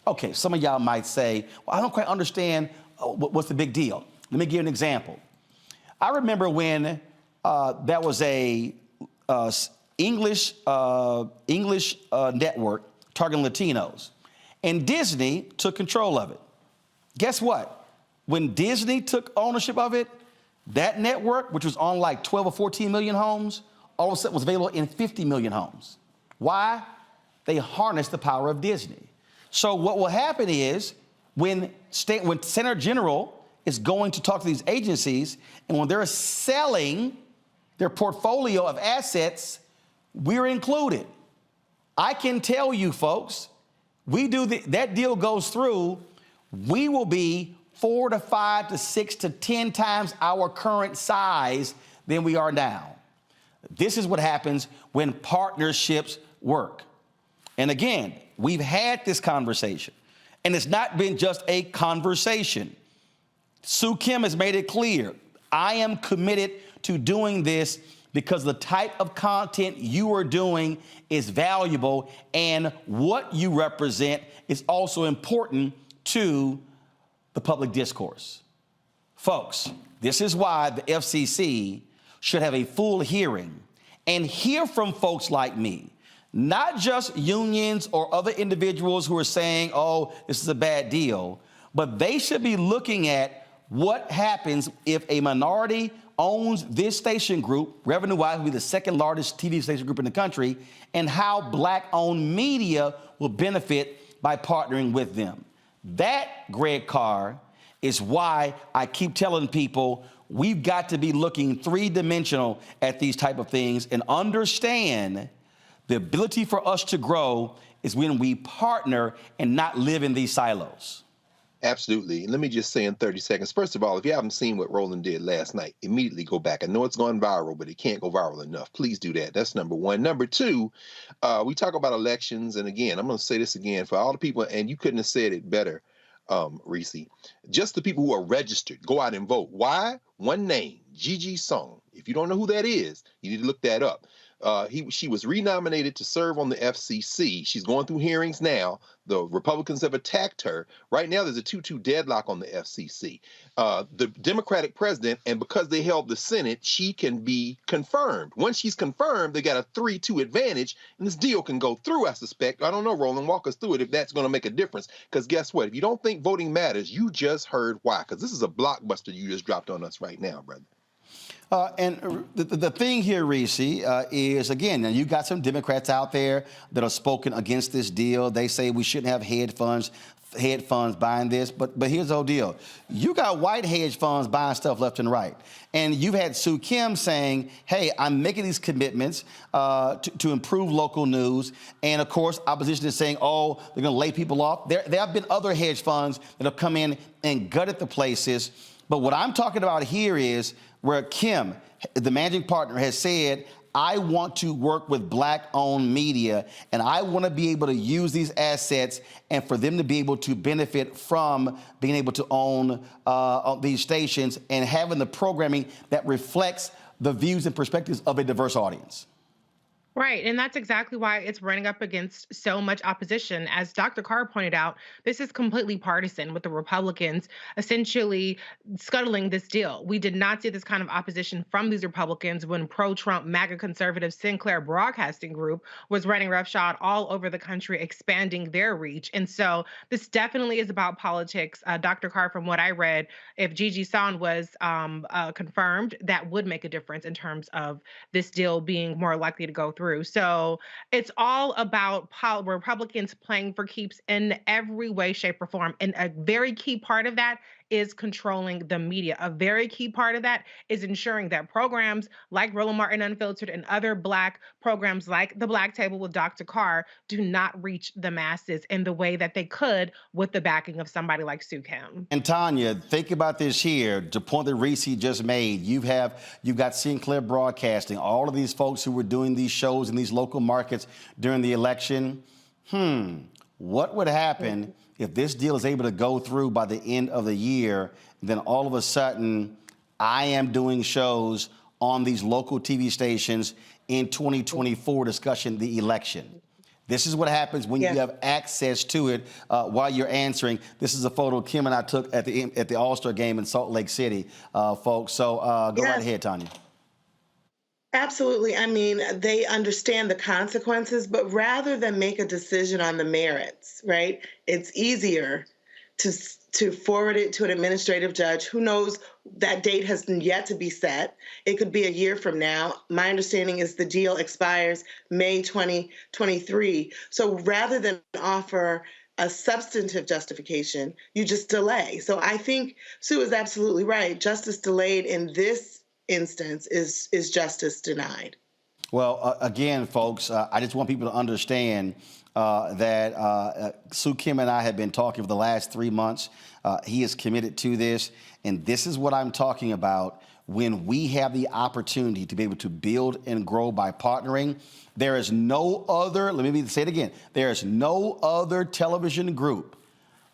Okay, some of y'all might say, well, I don't quite understand what's the big deal. Let me give you an example. I remember when that was a English network targeting Latinos. And Disney took control of it. Guess what? When Disney took ownership of it, that network, which was on like 12 or 14 million homes, all of a sudden was available in 50 million homes. Why? They harnessed the power of Disney. So what will happen is when Senator General is going to talk to these agencies, and when they're selling their portfolio of assets, we're included. I can tell you, folks, that deal goes through, we will be 4 to 5 to 6 to 10 times our current size than we are now. This is what happens when partnerships work. And again, we've had this conversation. And it's not been just a conversation. Sue Kim has made it clear, I am committed to doing this because the type of content you are doing is valuable and what you represent is also important to the public discourse. Folks, this is why the FCC should have a full hearing and hear from folks like me, not just unions or other individuals who are saying, oh, this is a bad deal, but they should be looking at what happens if a minority owns this station group, revenue-wise, will be the second largest TV station group in the country, and how Black-owned media will benefit by partnering with them. That, Greg Carr, is why I keep telling people we've got to be looking three-dimensional at these type of things and understand the ability for us to grow is when we partner and not live in these silos.
Absolutely. And let me just say in 30 seconds, first of all, if you haven't seen what Roland did last night, immediately go back. I know it's gone viral, but it can't go viral enough. Please do that. That's number one. Number two, we talk about elections. And again, I'm going to say this again for all the people, and you couldn't have said it better, Reese. Just the people who are registered, go out and vote. Why? One name, Gigi Song. If you don't know who that is, you need to look that up. She was renominated to serve on the FCC. She's going through hearings now. The Republicans have attacked her. Right now, there's a 2-2 deadlock on the FCC. The Democratic president, and because they held the Senate, she can be confirmed. Once she's confirmed, they got a 3-2 advantage, and this deal can go through, I suspect. I don't know, Roland, walk us through it if that's going to make a difference. Because guess what? If you don't think voting matters, you just heard why. Because this is a blockbuster you just dropped on us right now, brother.
And the thing here, Reese, is, again, now you got some Democrats out there that are spoken against this deal. They say we shouldn't have hedge funds buying this. But here's the whole deal. You got white hedge funds buying stuff left and right. And you've had Sue Kim saying, hey, I'm making these commitments to improve local news. And, of course, opposition is saying, oh, they're going to lay people off. There have been other hedge funds that have come in and gutted the places. But what I'm talking about here is where Kim, the managing partner, has said, I want to work with Black-owned media, and I want to be able to use these assets and for them to be able to benefit from being able to own these stations and having the programming that reflects the views and perspectives of a diverse audience.
Right, and that's exactly why it's running up against so much opposition. As Dr. Carr pointed out, this is completely partisan, with the Republicans essentially scuttling this deal. We did not see this kind of opposition from these Republicans when pro-Trump MAGA conservative Sinclair Broadcasting Group was running roughshod all over the country, expanding their reach. And so this definitely is about politics. Dr. Carr, from what I read, if Gigi Son was confirmed, that would make a difference in terms of this deal being more likely to go through. So it's all about Republicans playing for keeps in every way, shape, or form. And a very key part of that is controlling the media. A very key part of that is ensuring that programs like Roland Martin Unfiltered and other Black programs like The Black Table with Dr. Carr do not reach the masses in the way that they could with the backing of somebody like Sue Kim.
And Tanya, think about this here, the point that Reese just made. You've got Sinclair Broadcasting, all of these folks who were doing these shows in these local markets during the election. What would happen if this deal is able to go through by the end of the year? Then all of a sudden, I am doing shows on these local TV stations in 2024 discussing the election. This is what happens when you have access to it while you're answering. This is a photo Kim and I took at the All-Star game in Salt Lake City, folks. So go right ahead, Tanya.
Absolutely. I mean, they understand the consequences, but rather than make a decision on the merits, right, it's easier to forward it to an administrative judge. Who knows? That date has yet to be set. It could be a year from now. My understanding is the deal expires May 2023. So rather than offer a substantive justification, you just delay. So I think Sue is absolutely right. Justice delayed in this instance is justice denied.
Well, again, folks, I just want people to understand that Sue Kim and I have been talking for the last 3 months. He is committed to this, and this is what I'm talking about. When we have the opportunity to be able to build and grow by partnering, there is no other, let me say it again, there is no other television group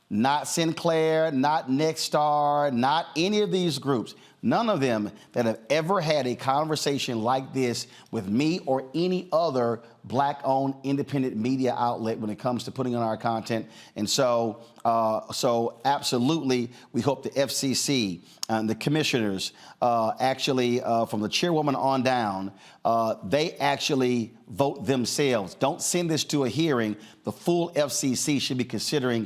not Sinclair, not Nexstar, not any of these groups, none of them that have ever had a conversation like this with me or any other Black-owned independent media outlet when it comes to putting on our content. And so absolutely, we hope the FCC and the commissioners actually, from the chairwoman on down, they actually vote themselves. Don't send this to a hearing. The full FCC should be considering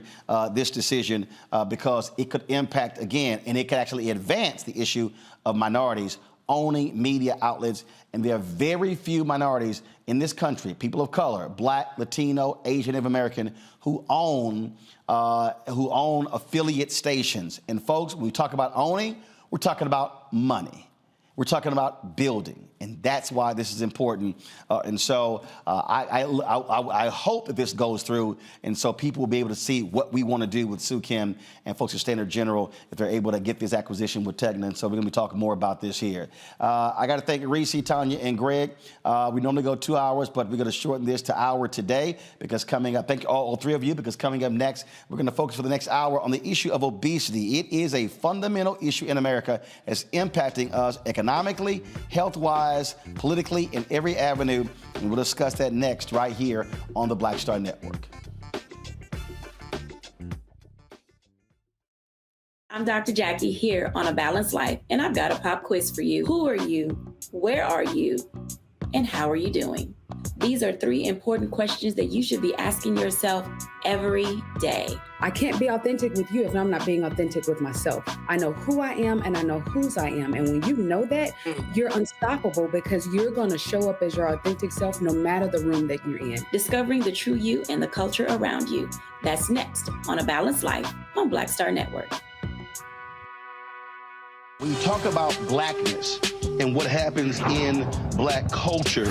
this decision because it could impact, again, and it could actually advance the issue of minorities owning media outlets. And there are very few minorities in this country, people of color, Black, Latino, Asian, and American, who own affiliate stations. And folks, when we talk about owning, we're talking about money. We're talking about building, and that's why this is important. And so I hope that this goes through, and so people will be able to see what we want to do with Sue Kim and folks at Standard General if they're able to get this acquisition with Tegna. And so we're going to be talking more about this here. I got to thank Reese, Tanya, and Greg. We normally go 2 hours, but we're going to shorten this to hour today because coming up, thank all three of you, because coming up next, we're going to focus for the next hour on the issue of obesity. It is a fundamental issue in America that's impacting us economically, health-wise, politically, in every avenue. And we'll discuss that next right here on the Black Star Network.
I'm Dr. Jackie here on A Balanced Life, and I've got a pop quiz for you. Who are you? Where are you? And how are you doing? These are 3 important questions that you should be asking yourself every day.
I can't be authentic with you if I'm not being authentic with myself. I know who I am and I know whose I am. And when you know that, you're unstoppable because you're going to show up as your authentic self no matter the room that you're in.
Discovering the true you and the culture around you. That's next on A Balanced Life on Black Star Network.
When you talk about blackness and what happens in Black culture,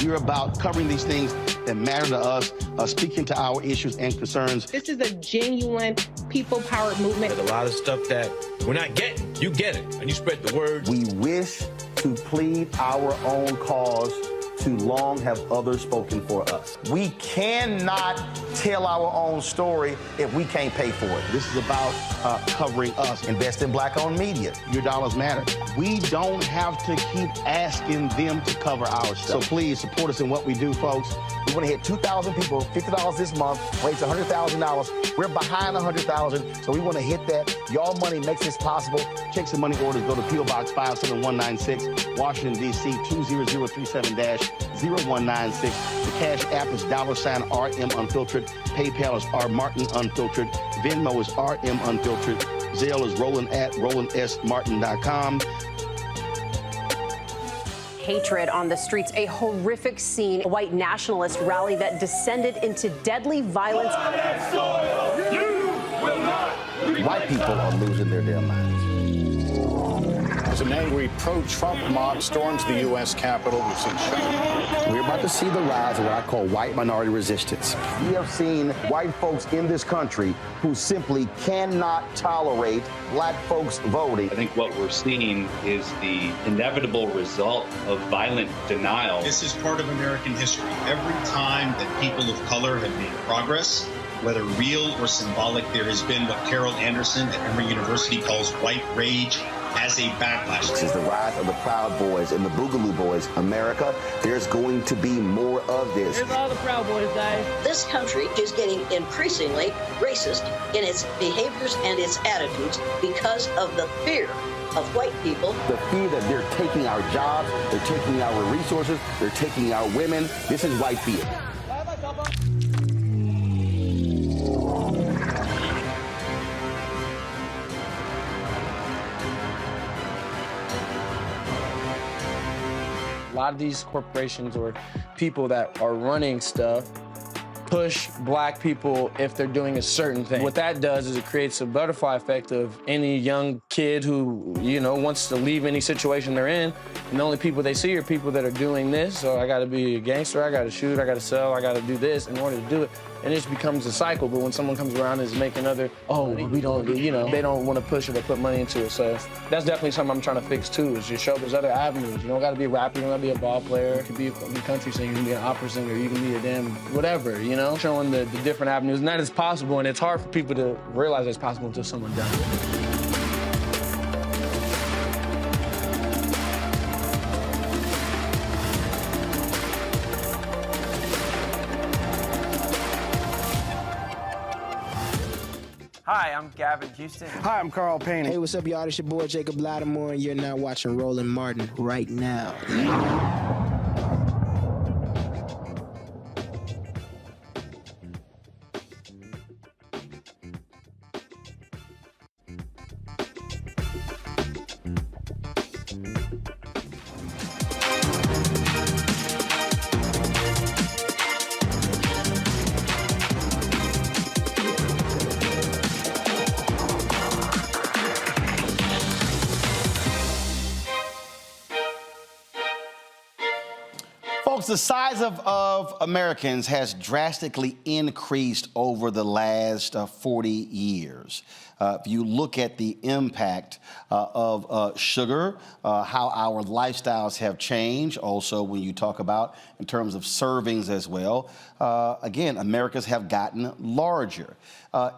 we're about covering these things that matter to us, speaking to our issues and concerns.
This is a genuine people-powered movement.
There's a lot of stuff that we're not getting. You get it, and you spread the word.
We wish to plead our own cause. Too long have others spoken for us. We cannot tell our own story if we can't pay for it. This is about covering us. Invest in Black-owned media. Your dollars matter. We don't have to keep asking them to cover our stuff. So please support us in what we do, folks. We want to hit 2,000 people, $50 this month, raise $100,000. We're behind $100,000, so we want to hit that. Y'all money makes this possible. Check some money orders. Go to P.O. Box 57196, Washington, D.C. 20037-0196. The Cash App is $RM Unfiltered. PayPal is R Martin Unfiltered. Venmo is RM Unfiltered. Zelle is Roland@RolandSMartin.com.
Hatred on the streets, a horrific scene, a white nationalist rally that descended into deadly violence.
White people are losing their damn minds.
As an angry pro-Trump mob storms the U.S. Capitol, we've seen shootings.
We're about to see the rise of what I call white minority resistance. We have seen white folks in this country who simply cannot tolerate Black folks voting.
I think what we're seeing is the inevitable result of violent denial.
This is part of American history. Every time that people of color have made progress, whether real or symbolic, there has been what Carol Anderson at Emory University calls white rage as a backlash.
This is the rise of the Proud Boys and the Boogaloo Boys. America, there's going to be more of this.
Here's all the Proud Boys, guys.
This country is getting increasingly racist in its behaviors and its attitudes because of the fear of white people.
The fear that they're taking our jobs, they're taking our resources, they're taking our women. This is white fear.
A lot of these corporations or people that are running stuff push Black people if they're doing a certain thing. What that does is it creates a butterfly effect of any young kid who, wants to leave any situation they're in, and the only people they see are people that are doing this, so I gotta be a gangster, I gotta shoot, I gotta sell, I gotta do this in order to do it. and it just becomes a cycle. But when someone comes around and is making we don't, they don't want to push it or put money into it. So that's definitely something I'm trying to fix too, is just show there's other avenues. You don't got to be a rapper, you don't got to be a ball player, you can be a country singer, you can be an opera singer, you can be a damn whatever, showing the different avenues. And that is possible, and it's hard for people to realize it's possible until someone does it.
Hi, I'm Gavin Houston.
Hi, I'm Carl Payne.
Hey, what's up, y'all? It's your boy, Jacob Lattimore, and you're now watching Roland Martin right now.
Folks, the size of Americans has drastically increased over the last 40 years. If you look at the impact of sugar, how our lifestyles have changed, also when you talk about in terms of servings as well, again, Americans have gotten larger.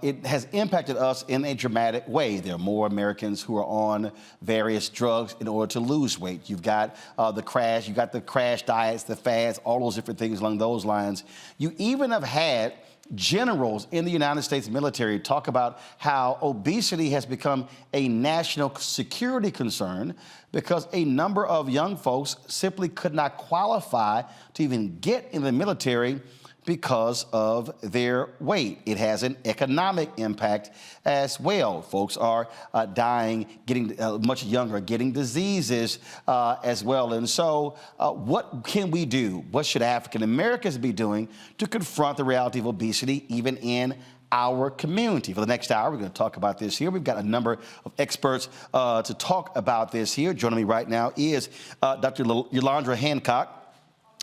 It has impacted us in a dramatic way. There are more Americans who are on various drugs in order to lose weight. You've got the crash diets, the fads, all those different things along those lines. You even have had generals in the United States military talk about how obesity has become a national security concern because a number of young folks simply could not qualify to even get in the military because of their weight. It has an economic impact as well. Folks are dying, getting much younger, getting diseases as well. And so what can we do? What should African Americans be doing to confront the reality of obesity even in our community? For the next hour, we're going to talk about this here. We've got a number of experts to talk about this here. Joining me right now is Dr. Yolanda Hancock,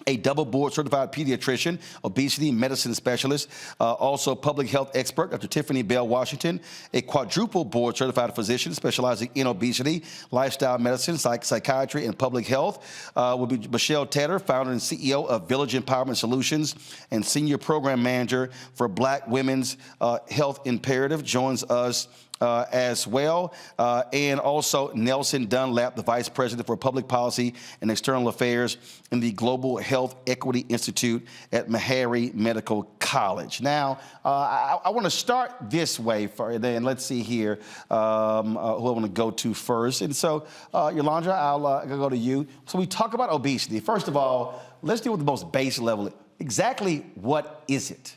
a double board certified pediatrician, obesity medicine specialist, also public health expert, Dr. Tiffany Bell Washington, a quadruple board certified physician specializing in obesity, lifestyle medicine, psychiatry, and public health. Will be Michelle Tedder, founder and CEO of Village Empowerment Solutions and senior program manager for Black Women's Health Imperative, joins us as well. And also Nelson Dunlap, the Vice President for Public Policy and External Affairs in the Global Health Equity Institute at Meharry Medical College. Now, I want to start this way, and then let's see here who I want to go to first. And so, Yolanda, I'll go to you. So we talk about obesity. First of all, let's deal with the most base level. Exactly what is it?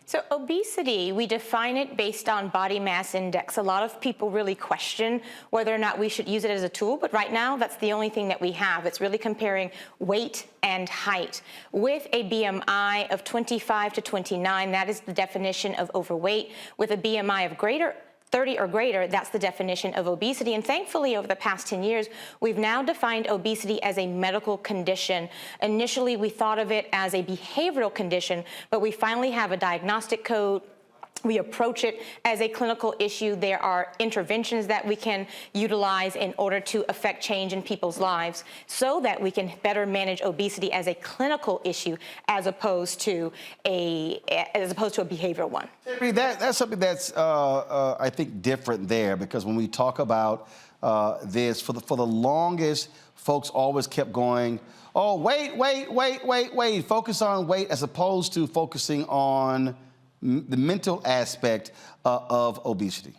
So obesity, we define it based on body mass index. A lot of people really question whether or not we should use it as a tool, but right now that's the only thing that we have. It's really comparing weight and height. With a BMI of 25 to 29, that is the definition of overweight. With a BMI of 30 or greater, that's the definition of obesity. And thankfully, over the past 10 years, we've now defined obesity as a medical condition. Initially, we thought of it as a behavioral condition, but we finally have a diagnostic code. We approach it as a clinical issue. There are interventions that we can utilize in order to affect change in people's lives so that we can better manage obesity as a clinical issue as opposed to a behavioral one.
That's something that's, I think, different there, because when we talk about this, for the longest, folks always kept going, oh, wait, focus on weight as opposed to focusing on the mental aspect of obesity.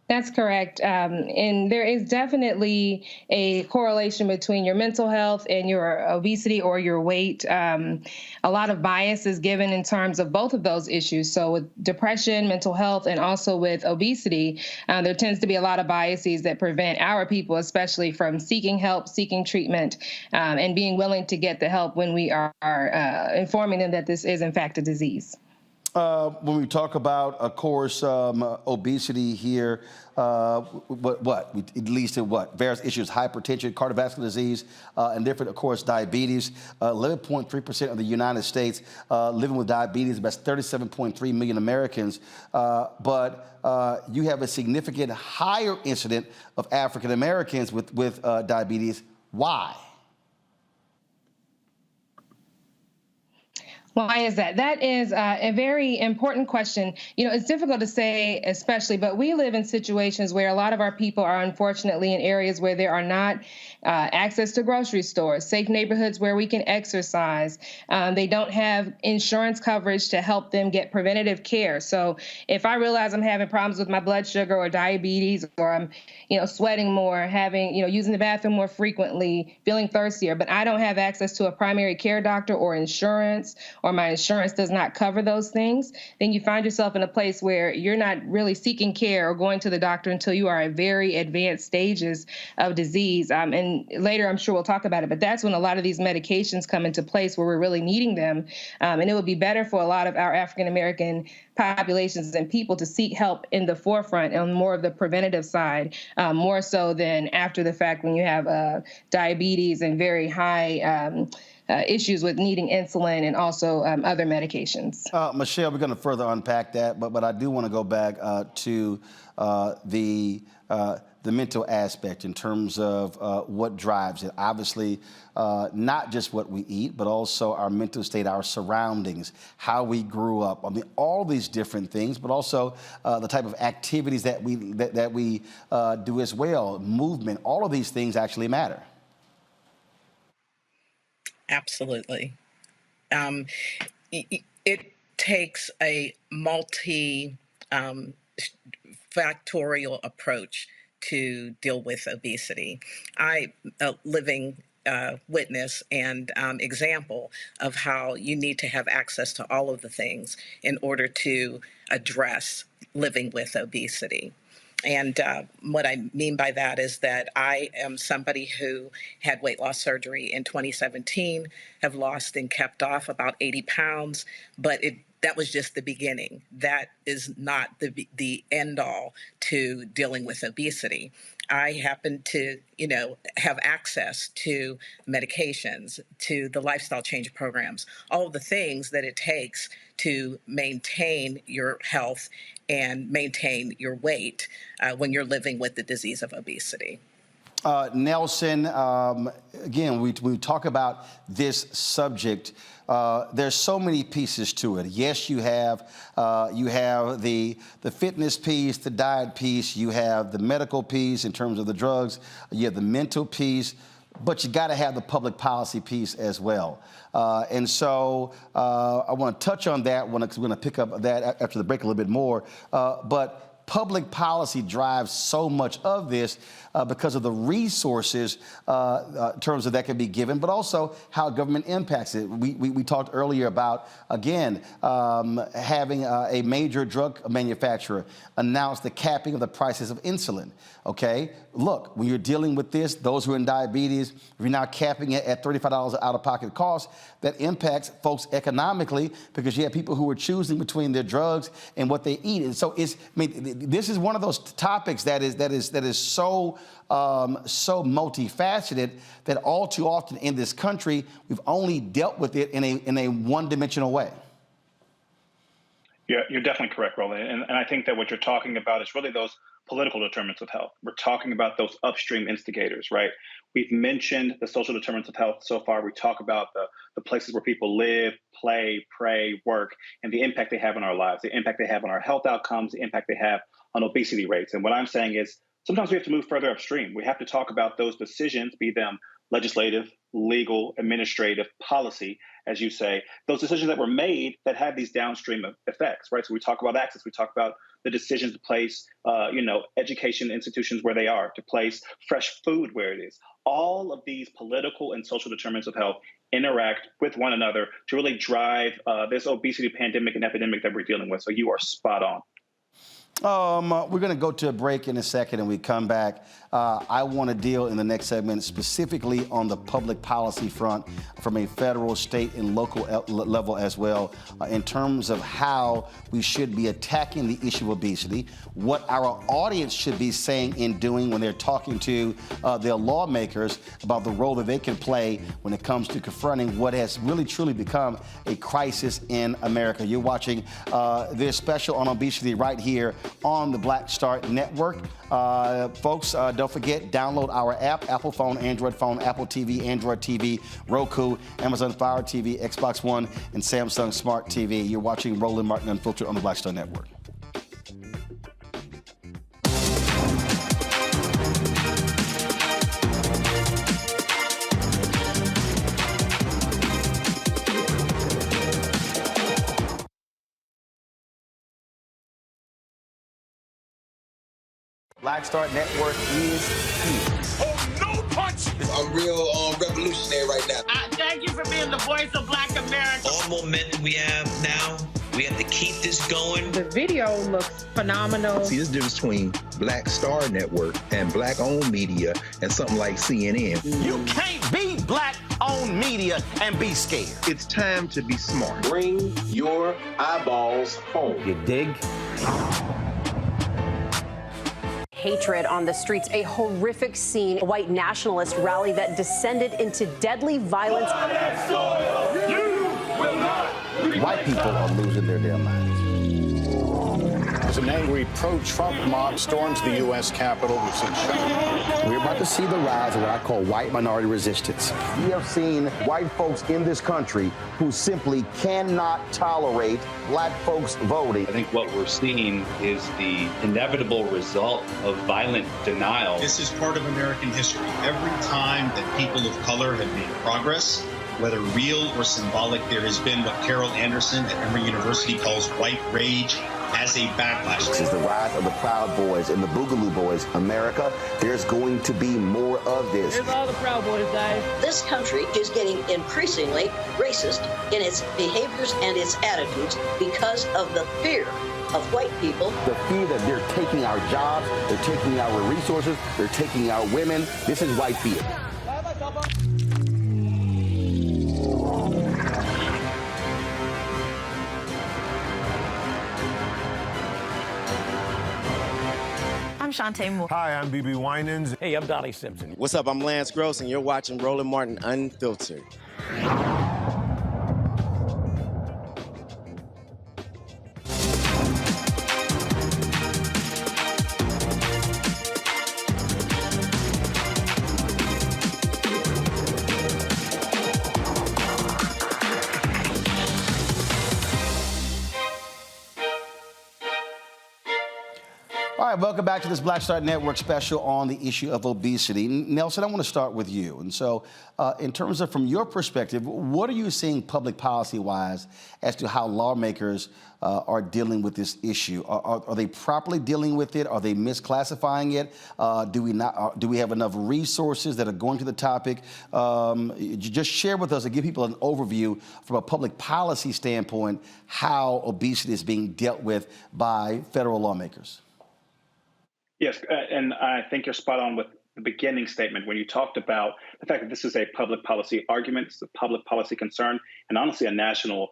That's correct. And there is definitely a correlation between your mental health and your obesity or your weight. A lot of bias is given in terms of both of those issues. So with depression, mental health, and also with obesity, there tends to be a lot of biases that prevent our people, especially from seeking help, seeking treatment, and being willing to get the help when we are informing them that this is, in fact, a disease.
When we talk about, of course, obesity here, it leads to what? Various issues: hypertension, cardiovascular disease, and different, of course, diabetes. 11.3% of the United States living with diabetes. That's 37.3 million Americans. But you have a significant higher incident of African Americans with diabetes. Why?
Why is that? That is a very important question. You know, it's difficult to say, especially, but we live in situations where a lot of our people are unfortunately in areas where there are not access to grocery stores, safe neighborhoods where we can exercise. They don't have insurance coverage to help them get preventative care. So if I realize I'm having problems with my blood sugar or diabetes, or I'm, sweating more, using the bathroom more frequently, feeling thirstier, but I don't have access to a primary care doctor or insurance, or my insurance does not cover those things, then you find yourself in a place where you're not really seeking care or going to the doctor until you are at very advanced stages of disease. And later, I'm sure we'll talk about it, but that's when a lot of these medications come into place where we're really needing them. And it would be better for a lot of our African-American populations and people to seek help in the forefront on more of the preventative side, more so than after the fact when you have diabetes and very high issues with needing insulin and also other medications.
Michelle, we're going to further unpack that, but I do want to go back to the mental aspect in terms of what drives it. Obviously, not just what we eat, but also our mental state, our surroundings, how we grew up. I mean, all these different things, but also the type of activities that we do as well. Movement, all of these things actually matter.
Absolutely. It takes a multi-factorial approach to deal with obesity. I living witness and example of how you need to have access to all of the things in order to address living with obesity. And what I mean by that is that I am somebody who had weight loss surgery in 2017, have lost and kept off about 80 pounds, but that was just the beginning. That is not the end all to dealing with obesity. I happen to, have access to medications, to the lifestyle change programs, all of the things that it takes to maintain your health and maintain your weight when you're living with the disease of obesity.
Nelson, again, we talk about this subject. There's so many pieces to it. Yes, you have the fitness piece, the diet piece, you have the medical piece in terms of the drugs, you have the mental piece, but you got to have the public policy piece as well. And so I want to touch on that one because we're going to pick up that after the break a little bit more. But public policy drives so much of this because of the resources in terms of that can be given, but also how government impacts it. We talked earlier about, again, having a major drug manufacturer announce the capping of the prices of insulin. Okay, look, when you're dealing with this, those who are in diabetes, if you're now capping it at $35 out-of-pocket cost, that impacts folks economically because you have people who are choosing between their drugs and what they eat. And so this is one of those topics that is so multifaceted that all too often in this country we've only dealt with it in a one-dimensional way.
Yeah, you're definitely correct, Roland. And I think that what you're talking about is really those political determinants of health. We're talking about those upstream instigators, right? We've mentioned the social determinants of health so far. We talk about the places where people live, play, pray, work, and the impact they have on our lives, the impact they have on our health outcomes, the impact they have on obesity rates. And what I'm saying is sometimes we have to move further upstream. We have to talk about those decisions, be them legislative, legal, administrative, policy, as you say, those decisions that were made that have these downstream effects, right? So we talk about access, we talk about the decisions to place, education institutions where they are, to place fresh food where it is. All of these political and social determinants of health interact with one another to really drive this obesity pandemic and epidemic that we're dealing with. So you are spot on.
We're going to go to a break in a second, and we come back. I want to deal in the next segment specifically on the public policy front from a federal, state, and local level as well, in terms of how we should be attacking the issue of obesity, what our audience should be saying and doing when they're talking to their lawmakers about the role that they can play when it comes to confronting what has really truly become a crisis in America. You're watching this special on obesity right here on the Black Star Network. Folks, don't forget, download our app, Apple phone, Android phone, Apple TV, Android TV, Roku, Amazon Fire TV, Xbox One, and Samsung Smart TV. You're watching Roland Martin Unfiltered on the Black Star Network. Black Star Network is here.
Oh, no punch! I'm real revolutionary right now.
Thank you for being the voice of Black America.
All momentum we have now, we have to keep this going.
The video looks phenomenal.
See, this difference between Black Star Network and black-owned media and something like CNN.
You can't be black-owned media and be scared.
It's time to be smart.
Bring your eyeballs home.
You dig?
Hatred on the streets, a horrific scene, a white nationalist rally that descended into deadly violence.
White people are losing their damn minds.
As an angry pro-Trump mob storms the U.S. Capitol, we've seen
We're about to see the rise of what I call white minority resistance. We have seen white folks in this country who simply cannot tolerate black folks voting.
I think what we're seeing is the inevitable result of violent denial.
This is part of American history. Every time that people of color have made progress, whether real or symbolic, there has been what Carol Anderson at Emory University calls white rage as a backlash.
This is the rise of the Proud Boys and the Boogaloo Boys. America, there's going to be more of this.
Here's all the Proud Boys, guys.
This country is getting increasingly racist in its behaviors and its attitudes because of the fear of white people.
The fear that they're taking our jobs, they're taking our resources, they're taking our women. This is white fear.
I'm Shantae Moore.
Hi, I'm BB Winans.
Hey, I'm Donnie Simpson.
What's up? I'm Lance Gross, and you're watching Roland Martin Unfiltered.
All right, welcome back to this Black Star Network special on the issue of obesity. Nelson, I want to start with you. And so in terms of from your perspective, what are you seeing public policy-wise as to how lawmakers are dealing with this issue? Are they properly dealing with it? Are they misclassifying it? Do we have enough resources that are going to the topic? Just share with us and give people an overview from a public policy standpoint how obesity is being dealt with by federal lawmakers.
Yes, and I think you're spot on with the beginning statement when you talked about the fact that this is a public policy argument, it's a public policy concern, and honestly a national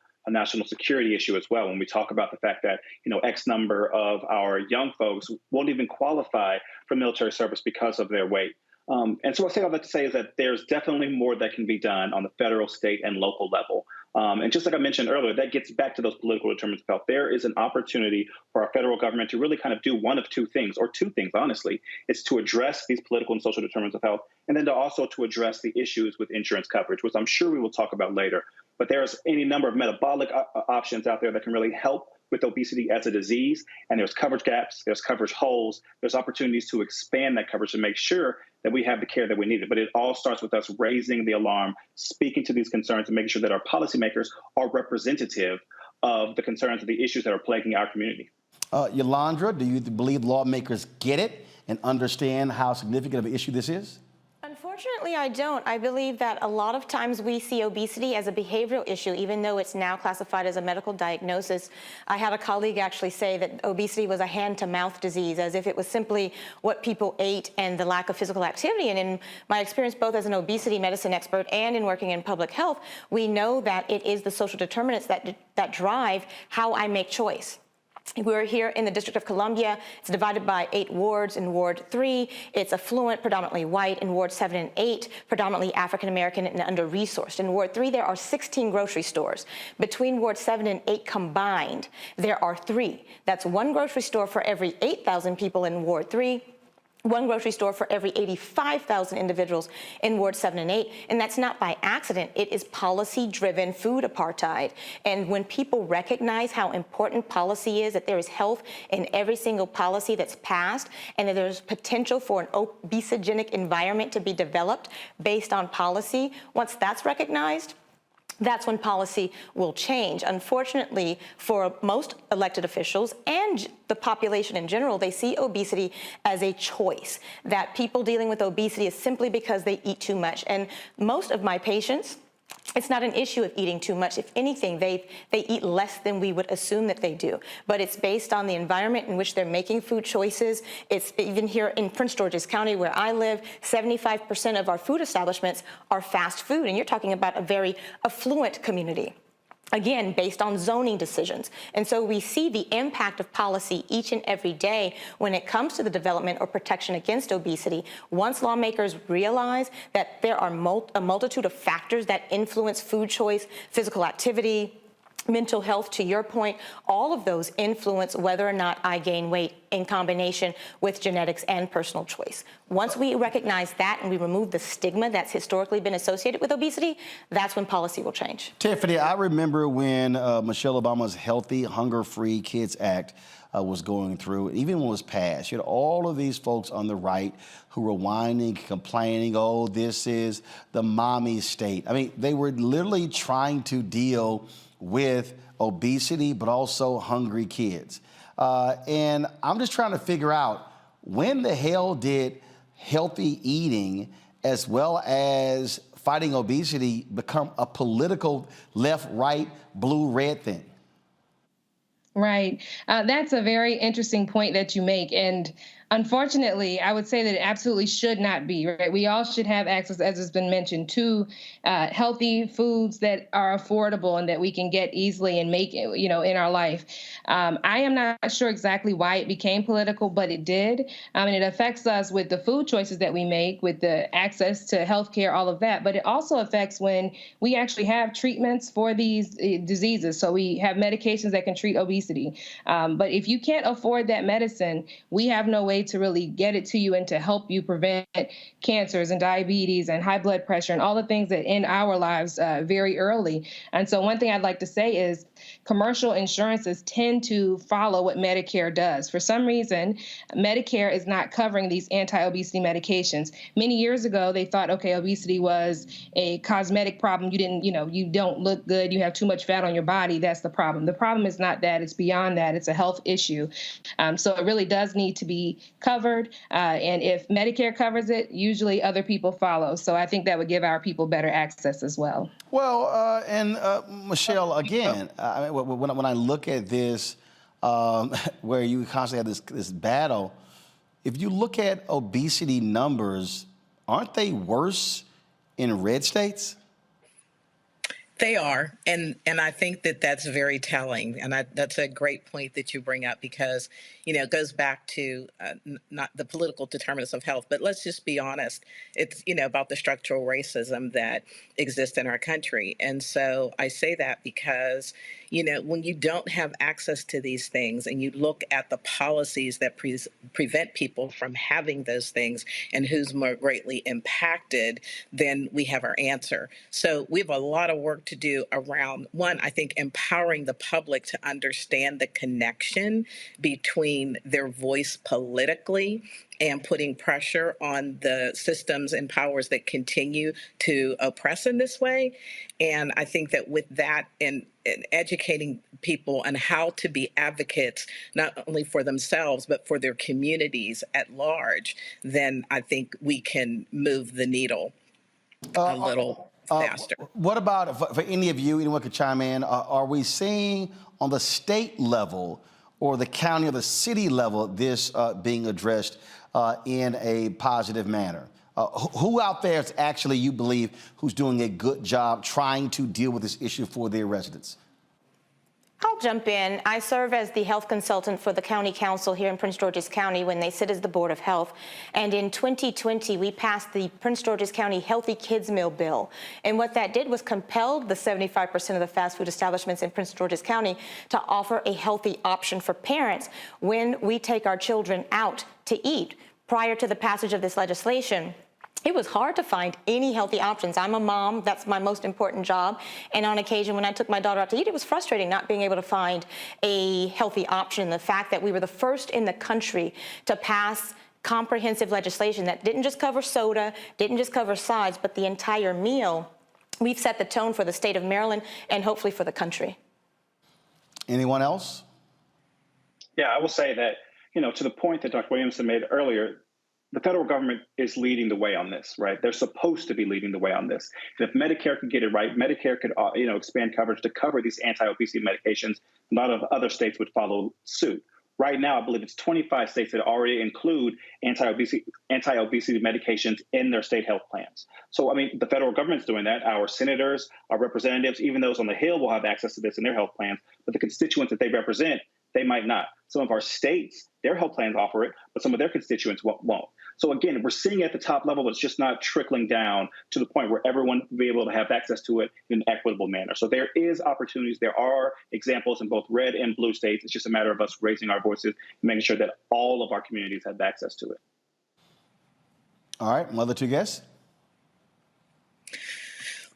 security issue as well. When we talk about the fact that X number of our young folks won't even qualify for military service because of their weight. And so I say all that to say is that there's definitely more that can be done on the federal, state, and local level. And just like I mentioned earlier, that gets back to those political determinants of health. There is an opportunity for our federal government to really kind of do one of two things, or two things, honestly. It's to address these political and social determinants of health, and then to also to address the issues with insurance coverage, which I'm sure we will talk about later. But there's any number of metabolic options out there that can really help with obesity as a disease, and there's coverage gaps, there's coverage holes, there's opportunities to expand that coverage to make sure that we have the care that we need. But it all starts with us raising the alarm, speaking to these concerns, and making sure that our policymakers are representative of the concerns of the issues that are plaguing our community.
Yolanda, do you believe lawmakers get it and understand how significant of an issue this is?
Unfortunately, Unfortunately, I don't. I believe that a lot of times we see obesity as a behavioral issue, even though it's now classified as a medical diagnosis. I had a colleague actually say that obesity was a hand-to-mouth disease, as if it was simply what people ate and the lack of physical activity. And in my experience, both as an obesity medicine expert and in working in public health, we know that it is the social determinants that drive how I make choice. We're here in the District of Columbia. It's divided by 8 wards. In Ward 3, it's affluent, predominantly white. In Ward 7 and 8, predominantly African-American and under-resourced. In Ward 3, there are 16 grocery stores. Between Ward 7 and 8 combined, there are 3. That's 1 grocery store for every 8,000 people in Ward 3, 1 grocery store for every 85,000 individuals in Ward 7 and 8. And that's not by accident. It is policy-driven food apartheid. And when people recognize how important policy is, that there is health in every single policy that's passed, and that there's potential for an obesogenic environment to be developed based on policy, once that's recognized, that's when policy will change. Unfortunately, for most elected officials and the population in general, they see obesity as a choice, that people dealing with obesity is simply because they eat too much. And most of my patients, it's not an issue of eating too much. If anything, they eat less than we would assume that they do. But it's based on the environment in which they're making food choices. It's even here in Prince George's County where I live, 75% of our food establishments are fast food. And you're talking about a very affluent community. Again, based on zoning decisions. And so we see the impact of policy each and every day when it comes to the development or protection against obesity. Once lawmakers realize that there are a multitude of factors that influence food choice, physical activity, mental health, to your point, all of those influence whether or not I gain weight in combination with genetics and personal choice. Once we recognize that and we remove the stigma that's historically been associated with obesity, that's when policy will change.
Tiffany, I remember when Michelle Obama's Healthy, Hunger-Free Kids Act was going through, even when it was passed, you had all of these folks on the right who were whining, complaining, oh, this is the mommy state. I mean, they were literally trying to deal with obesity, but also hungry kids. And I'm just trying to figure out, when the hell did healthy eating as well as fighting obesity become a political left, right, blue, red thing?
Right. That's a very interesting point that you make. And unfortunately, I would say that it absolutely should not be, right? We all should have access, as has been mentioned, to healthy foods that are affordable and that we can get easily and make, in our life. I am not sure exactly why it became political, but it did. And it affects us with the food choices that we make, with the access to healthcare, all of that. But it also affects when we actually have treatments for these diseases. So we have medications that can treat obesity. But if you can't afford that medicine, we have no way to really get it to you and to help you prevent cancers and diabetes and high blood pressure and all the things that end our lives very early. And so one thing I'd like to say is commercial insurances tend to follow what Medicare does. For some reason, Medicare is not covering these anti-obesity medications. Many years ago, they thought, okay, obesity was a cosmetic problem. You don't look good. You have too much fat on your body. That's the problem. The problem is not that. It's beyond that. It's a health issue. So it really does need to be covered. And if Medicare covers it, usually other people follow. So I think that would give our people better access as well.
Well, Michelle, again, when I look at this, where you constantly have this battle, if you look at obesity numbers, aren't they worse in red states?
They are, and I think that that's very telling, and that's a great point that you bring up, because it goes back to not the political determinants of health, but let's just be honest, it's about the structural racism that exists in our country. And so I say that because when you don't have access to these things and you look at the policies that prevent people from having those things and who's more greatly impacted, then we have our answer. So we have a lot of work work to do around, one, I think empowering the public to understand the connection between their voice politically and putting pressure on the systems and powers that continue to oppress in this way. And I think that with that and educating people on how to be advocates, not only for themselves, but for their communities at large, then I think we can move the needle a little faster.
What about, for any of you, anyone could chime in, are we seeing on the state level or the county or the city level this being addressed in a positive manner? Who out there is actually, you believe, who's doing a good job trying to deal with this issue for their residents?
I'll jump in. I serve as the health consultant for the county council here in Prince George's County when they sit as the Board of Health. And in 2020, we passed the Prince George's County Healthy Kids Meal Bill. And what that did was compelled the 75% of the fast food establishments in Prince George's County to offer a healthy option for parents when we take our children out to eat. Prior to the passage of this legislation, it was hard to find any healthy options. I'm a mom, that's my most important job. And on occasion, when I took my daughter out to eat, it was frustrating not being able to find a healthy option. The fact that we were the first in the country to pass comprehensive legislation that didn't just cover soda, didn't just cover sides, but the entire meal, we've set the tone for the state of Maryland and hopefully for the country.
Anyone else?
Yeah, I will say that, to the point that Dr. Williamson made earlier, the federal government is leading the way on this, right? They're supposed to be leading the way on this. And if Medicare could get it right, Medicare could, expand coverage to cover these anti-obesity medications. A lot of other states would follow suit. Right now, I believe it's 25 states that already include anti-obesity medications in their state health plans. So, the federal government's doing that. Our senators, our representatives, even those on the Hill will have access to this in their health plans. But the constituents that they represent, they might not. Some of our states, their health plans offer it, but some of their constituents won't. So again, we're seeing at the top level, but it's just not trickling down to the point where everyone will be able to have access to it in an equitable manner. So there is opportunities. There are examples in both red and blue states. It's just a matter of us raising our voices and making sure that all of our communities have access to it.
All right, my other two guests.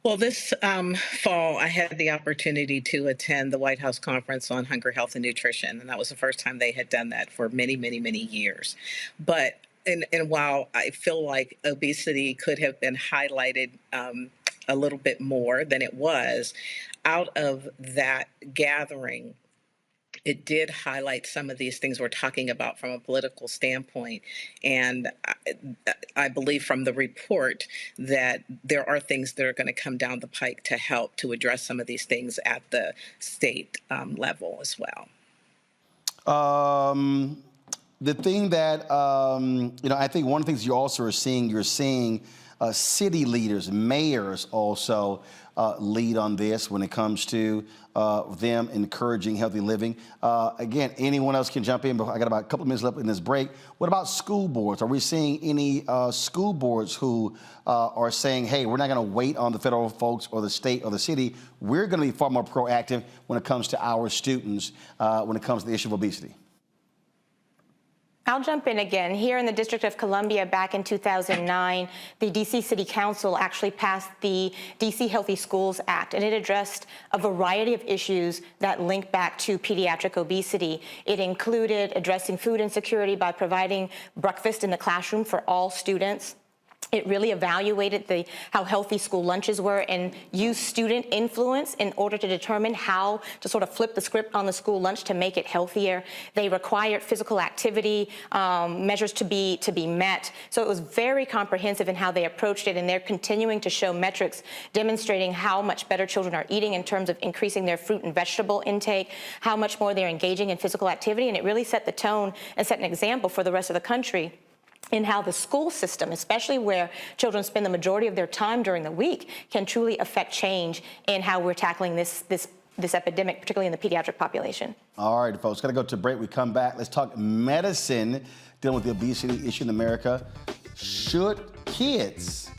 Well, this fall, I had the opportunity to attend the White House Conference on Hunger, Health, and Nutrition, and that was the first time they had done that for many, many, many years. But and while I feel like obesity could have been highlighted a little bit more than it was, out of that gathering, it did highlight some of these things we're talking about from a political standpoint. And I believe from the report that there are things that are going to come down the pike to help to address some of these things at the state level as well.
The thing that, I think one of the things you also are seeing, you're seeing city leaders, mayors also lead on this when it comes to them encouraging healthy living. Again, anyone else can jump in, but I got about a couple of minutes left in this break. What about school boards? Are we seeing any school boards who are saying, hey, we're not going to wait on the federal folks or the state or the city. We're going to be far more proactive when it comes to our students, when it comes to the issue of obesity?
I'll jump in again. Here in the District of Columbia back in 2009, the D.C. City Council actually passed the D.C. Healthy Schools Act, and it addressed a variety of issues that link back to pediatric obesity. It included addressing food insecurity by providing breakfast in the classroom for all students. It really evaluated how healthy school lunches were and used student influence in order to determine how to sort of flip the script on the school lunch to make it healthier. They required physical activity measures to be met. So it was very comprehensive in how they approached it, and they're continuing to show metrics demonstrating how much better children are eating in terms of increasing their fruit and vegetable intake, how much more they're engaging in physical activity, and it really set the tone and set an example for the rest of the country in how the school system, especially where children spend the majority of their time during the week, can truly affect change in how we're tackling this epidemic, particularly in the pediatric population.
All right, folks, gotta go to a break. We come back. Let's talk medicine dealing with the obesity issue in America. Should kids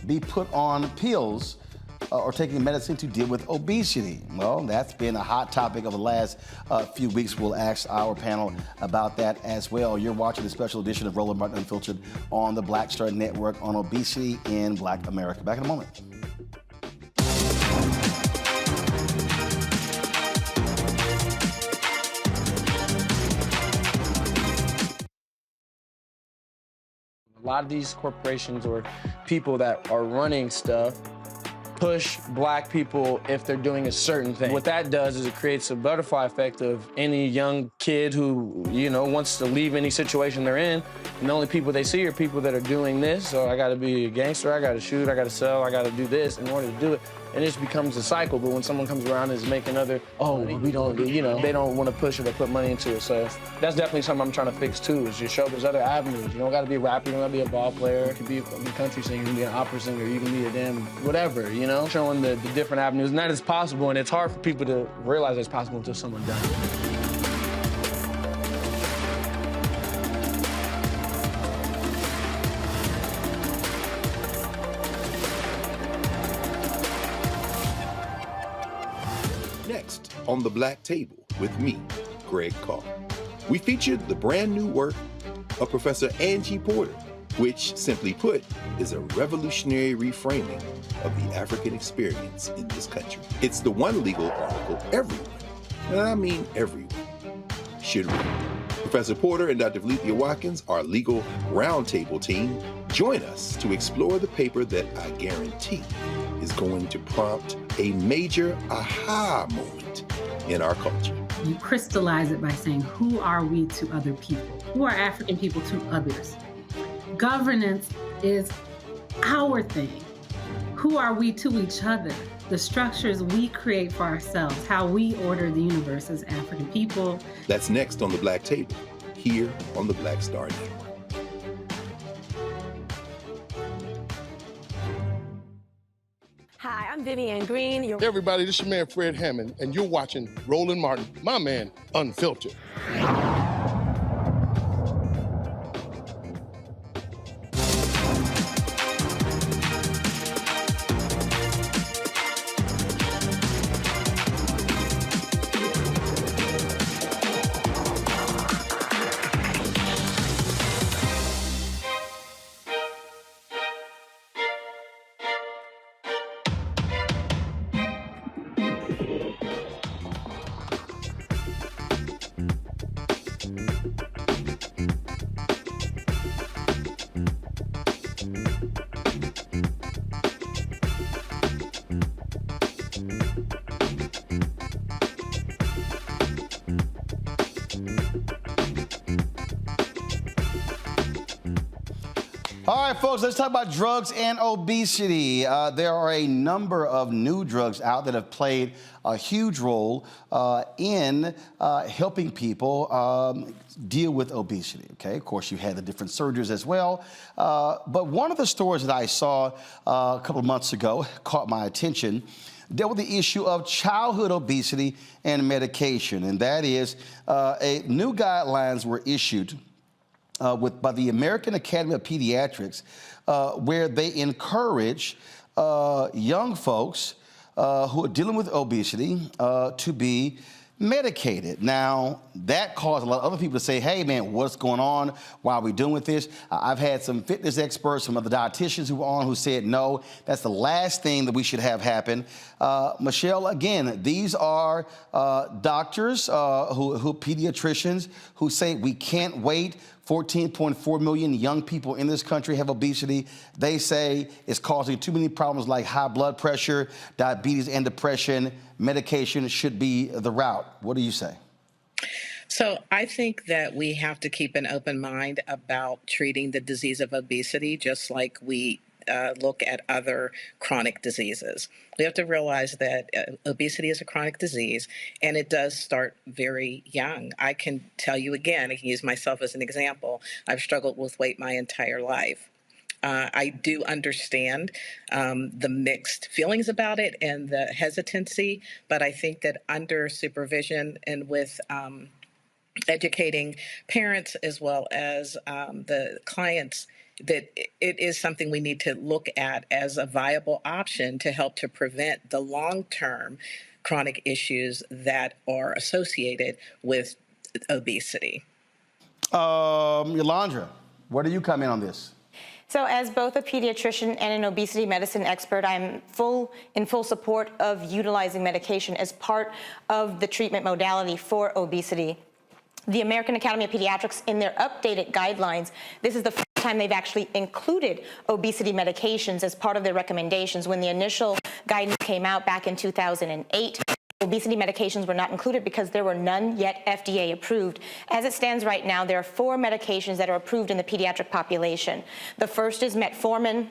be put on pills or taking medicine to deal with obesity? Well, that's been a hot topic over the last few weeks. We'll ask our panel about that as well. You're watching the special edition of Roland Martin Unfiltered on the Black Star Network on obesity in Black America. Back in a moment.
A lot of these corporations or people that are running stuff push black people if they're doing a certain thing. What that does is it creates a butterfly effect of any young kid who, you know, wants to leave any situation they're in, and the only people they see are people that are doing this. So I gotta be a gangster, I gotta shoot, I gotta sell, I gotta do this in order to do it. And it just becomes a cycle. But when someone comes around and is making other, oh, we don't do, you know, they don't want to push it or put money into it. So that's definitely something I'm trying to fix too, is just show there's other avenues. You don't gotta be a rapper, you don't gotta be a ball player, you can be a country singer, you can be an opera singer, you can be a damn whatever, you know? Showing the different avenues, and that is possible, and it's hard for people to realize it's possible until someone does it.
Next on The Black Table with me, Greg Carr. We featured the brand new work of Professor Angie Porter, which, simply put, is a revolutionary reframing of the African experience in this country. It's the one legal article everyone, and I mean everyone, should read. Professor Porter and Dr. Valencia Watkins, our legal roundtable team, join us to explore the paper that I guarantee is going to prompt a major aha moment in our culture.
You crystallize it by saying, who are we to other people? Who are African people to others? Governance is our thing. Who are we to each other? The structures we create for ourselves, how we order the universe as African people.
That's next on The Black Table, here on the Black Star Network.
Hi, I'm Vivian Green.
Hey everybody, this is your man Fred Hammond, and you're watching Roland Martin, my man, Unfiltered.
All right, folks, let's talk about drugs and obesity. There are a number of new drugs out that have played a huge role in helping people deal with obesity, okay? Of course, you had the different surgeries as well. But one of the stories that I saw a couple of months ago caught my attention, dealt with the issue of childhood obesity and medication. And that is, new guidelines were issued by the American Academy of Pediatrics, where they encourage young folks who are dealing with obesity to be medicated. Now, that caused a lot of other people to say, hey, man, what's going on? Why are we doing with this? I've had some fitness experts, some other dietitians who were on who said, no, that's the last thing that we should have happen. Michelle, again, these are doctors, who pediatricians who say we can't wait. 14.4 million young people in this country have obesity. They say it's causing too many problems like high blood pressure, diabetes, and depression. Medication should be the route. What do you say?
So I think that we have to keep an open mind about treating the disease of obesity just like we look at other chronic diseases. We have to realize that obesity is a chronic disease, and it does start very young. I can tell you again, I can use myself as an example. I've struggled with weight my entire life. I do understand the mixed feelings about it and the hesitancy, but I think that under supervision and with educating parents as well as the clients, that it is something we need to look at as a viable option to help to prevent the long-term chronic issues that are associated with obesity.
Yolanda, where do you come in on this?
So as both a pediatrician and an obesity medicine expert, I'm in full support of utilizing medication as part of the treatment modality for obesity. The American Academy of Pediatrics, in their updated guidelines, this is the time they've actually included obesity medications as part of their recommendations. When the initial guidance came out back in 2008, obesity medications were not included because there were none yet FDA approved. As it stands right now, there are 4 medications that are approved in the pediatric population. The first is metformin.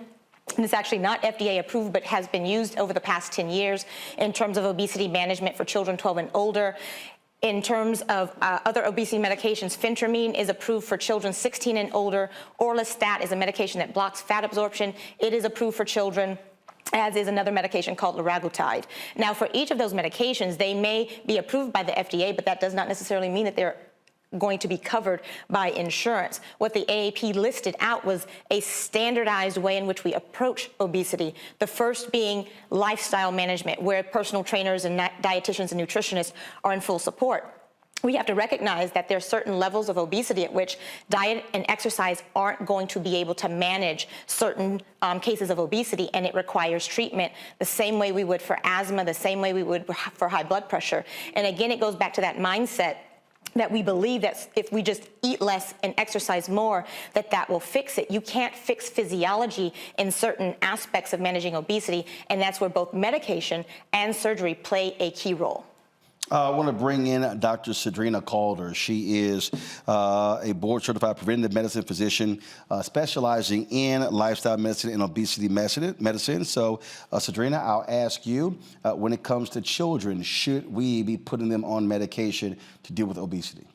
And it's actually not FDA approved, but has been used over the past 10 years in terms of obesity management for children 12 and older. In terms of other obesity medications, phentermine is approved for children 16 and older. Orlistat is a medication that blocks fat absorption. It is approved for children, as is another medication called liraglutide. Now, for each of those medications, they may be approved by the FDA, but that does not necessarily mean that they're going to be covered by insurance. What the AAP listed out was a standardized way in which we approach obesity. The first being lifestyle management, where personal trainers and dietitians and nutritionists are in full support. We have to recognize that there are certain levels of obesity at which diet and exercise aren't going to be able to manage certain cases of obesity, and it requires treatment the same way we would for asthma, the same way we would for high blood pressure. And again, it goes back to that mindset that we believe that if we just eat less and exercise more, that will fix it. You can't fix physiology in certain aspects of managing obesity, and that's where both medication and surgery play a key role.
I want to bring in Dr. Cedrina Calder. She is a board-certified preventive medicine physician specializing in lifestyle medicine and obesity medicine. So, Cedrina, I'll ask you, when it comes to children, should we be putting them on medication to deal with obesity?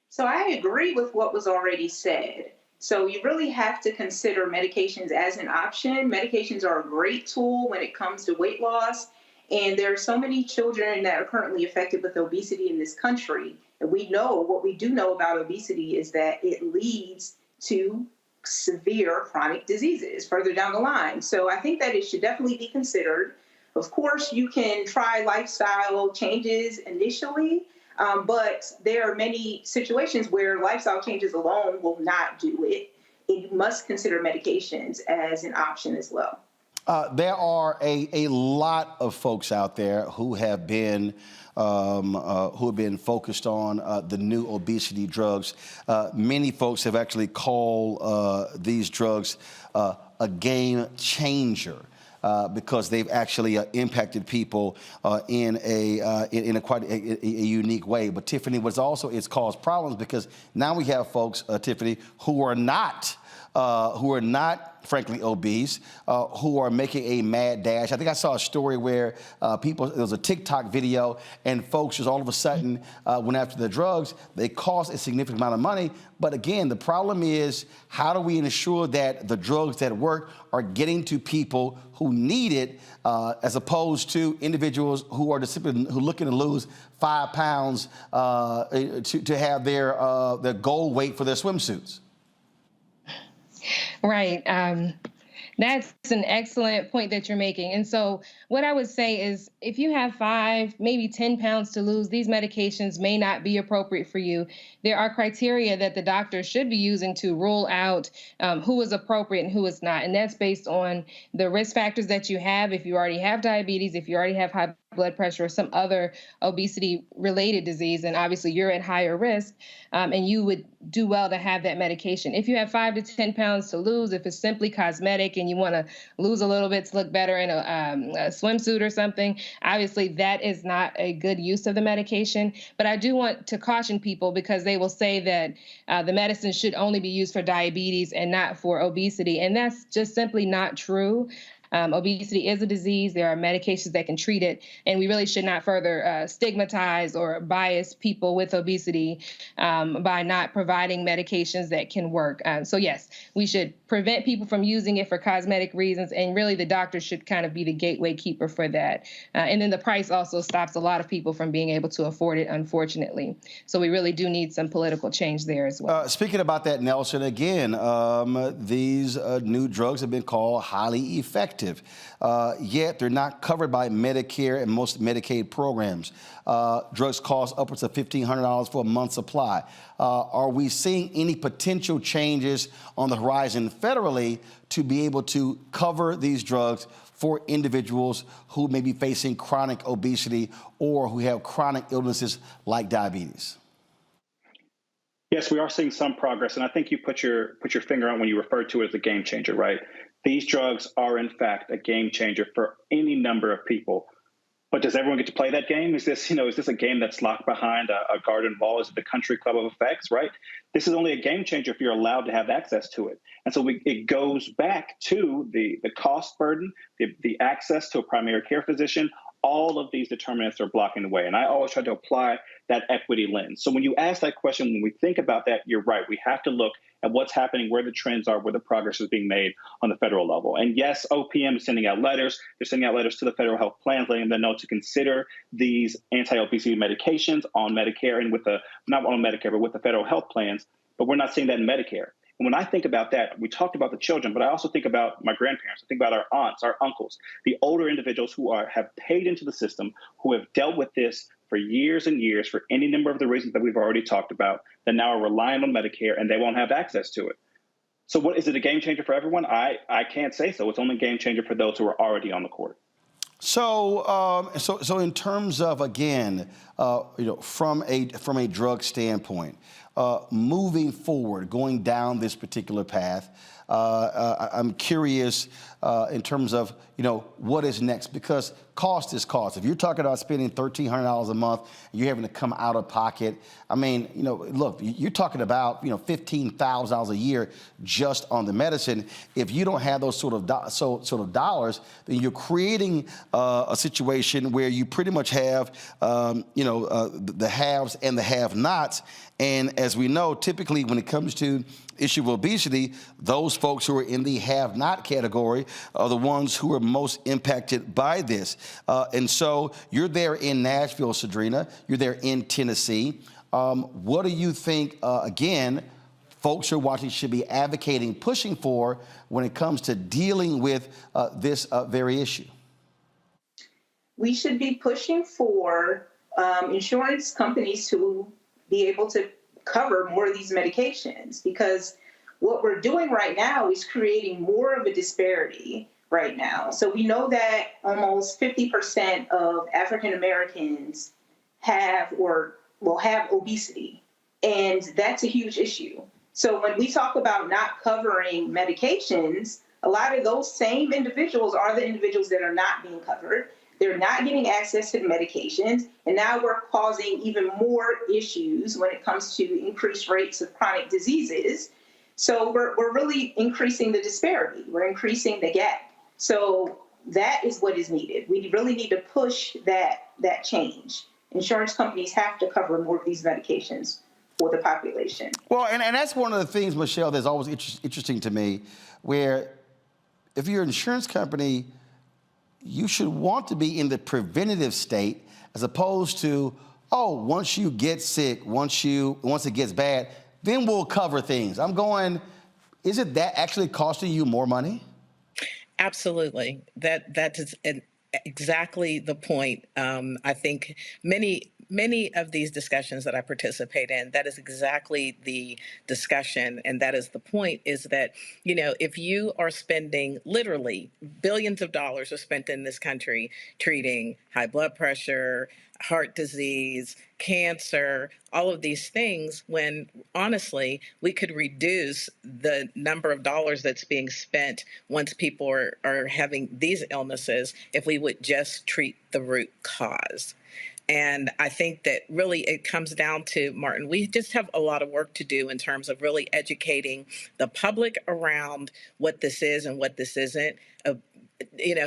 So I agree with what was already said. So you really have to consider medications as an option. Medications are a great tool when it comes to weight loss. And there are so many children that are currently affected with obesity in this country. And what we do know about obesity is that it leads to severe chronic diseases further down the line. So I think that it should definitely be considered. Of course, you can try lifestyle changes initially, but there are many situations where lifestyle changes alone will not do it. And you must consider medications as an option as well.
There are a lot of folks out there who have been focused on the new obesity drugs. Many folks have actually called these drugs a game changer. Because they've actually impacted people in a quite a unique way. But Tiffany, it's caused problems because now we have folks, Tiffany, who are not frankly obese, who are making a mad dash. I think I saw a story where there was a TikTok video and folks just all of a sudden went after the drugs. They cost a significant amount of money. But again, the problem is, how do we ensure that the drugs that work are getting to people who need it, as opposed to individuals who are looking to lose 5 pounds to have their goal weight for their swimsuits?
Right. That's an excellent point that you're making. And so what I would say is, if you have 5, maybe 10 pounds to lose, these medications may not be appropriate for you. There are criteria that the doctor should be using to rule out who is appropriate and who is not. And that's based on the risk factors that you have. If you already have diabetes, if you already have high blood pressure or some other obesity-related disease, and obviously you're at higher risk, and you would do well to have that medication. If you have 5 to 10 pounds to lose, if it's simply cosmetic and you want to lose a little bit to look better in a swimsuit or something, obviously that is not a good use of the medication. But I do want to caution people, because they will say that the medicine should only be used for diabetes and not for obesity, and that's just simply not true. Obesity is a disease. There are medications that can treat it, and we really should not further stigmatize or bias people with obesity by not providing medications that can work. So yes, we should prevent people from using it for cosmetic reasons, and really the doctor should kind of be the gateway keeper for that. And then the price also stops a lot of people from being able to afford it, unfortunately. So we really do need some political change there as well.
Speaking about that, Nelson, again, these new drugs have been called highly effective. Yet they're not covered by Medicare and most Medicaid programs. Drugs cost upwards of $1,500 for a month's supply. Are we seeing any potential changes on the horizon federally to be able to cover these drugs for individuals who may be facing chronic obesity or who have chronic illnesses like diabetes?
Yes, we are seeing some progress, and I think you put your finger on when you referred to it as a game changer, right? These drugs are in fact a game changer for any number of people. But does everyone get to play that game? Is this a game that's locked behind a garden wall? Is it the country club of effects, right? This is only a game changer if you're allowed to have access to it. And so it goes back to the cost burden, the access to a primary care physician. All of these determinants are blocking the way. And I always try to apply that equity lens. So when you ask that question, when we think about that, you're right. We have to look at what's happening, where the trends are, where the progress is being made on the federal level. And yes, OPM is sending out letters. They're sending out letters to the federal health plans, letting them know to consider these anti-obesity medications on Medicare and not on Medicare, but with the federal health plans. But we're not seeing that in Medicare. And when I think about that, we talked about the children, but I also think about my grandparents. I think about our aunts, our uncles, the older individuals who have paid into the system, who have dealt with this for years and years for any number of the reasons that we've already talked about, that now are relying on Medicare and they won't have access to it. So what is it a game changer for everyone? I can't say so. It's only a game changer for those who are already on the court.
So in terms of, again, from a drug standpoint, moving forward, going down this particular path, I'm curious in terms of, what is next? Because cost is cost. If you're talking about spending $1,300 a month and you're having to come out of pocket, I mean, look, you're talking about, $15,000 a year just on the medicine. If you don't have those sort of dollars, then you're creating a situation where you pretty much have, the haves and the have-nots. And as we know, typically when it comes to issue of obesity, those folks who are in the have-not category are the ones who are most impacted by this. And so you're there in Nashville, Sadrina. You're there in Tennessee. What do you think, again, folks who are watching should be advocating, pushing for when it comes to dealing with this very issue?
We should be pushing for insurance companies to be able to cover more of these medications, because what we're doing right now is creating more of a disparity right now. So we know that almost 50% of African Americans have or will have obesity, and that's a huge issue. So when we talk about not covering medications, a lot of those same individuals are the individuals that are not being covered. They're not getting access to the medications, and now we're causing even more issues when it comes to increased rates of chronic diseases. So we're really increasing the disparity. We're increasing the gap. So that is what is needed. We really need to push that change. Insurance companies have to cover more of these medications for the population.
Well, and that's one of the things, Michelle, that's always interesting to me, where if you're an insurance company, you should want to be in the preventative state as opposed to, once you get sick, once it gets bad, then we'll cover things. I'm going, isn't that actually costing you more money?
Absolutely. That is exactly the point. I think many of these discussions that I participate in, that is exactly the discussion. And that is the point, is that, if you are spending literally billions of dollars are spent in this country treating high blood pressure, heart disease, cancer, all of these things, when honestly, we could reduce the number of dollars that's being spent once people are having these illnesses if we would just treat the root cause. And I think that really it comes down to, Martin, we just have a lot of work to do in terms of really educating the public around what this is and what this isn't.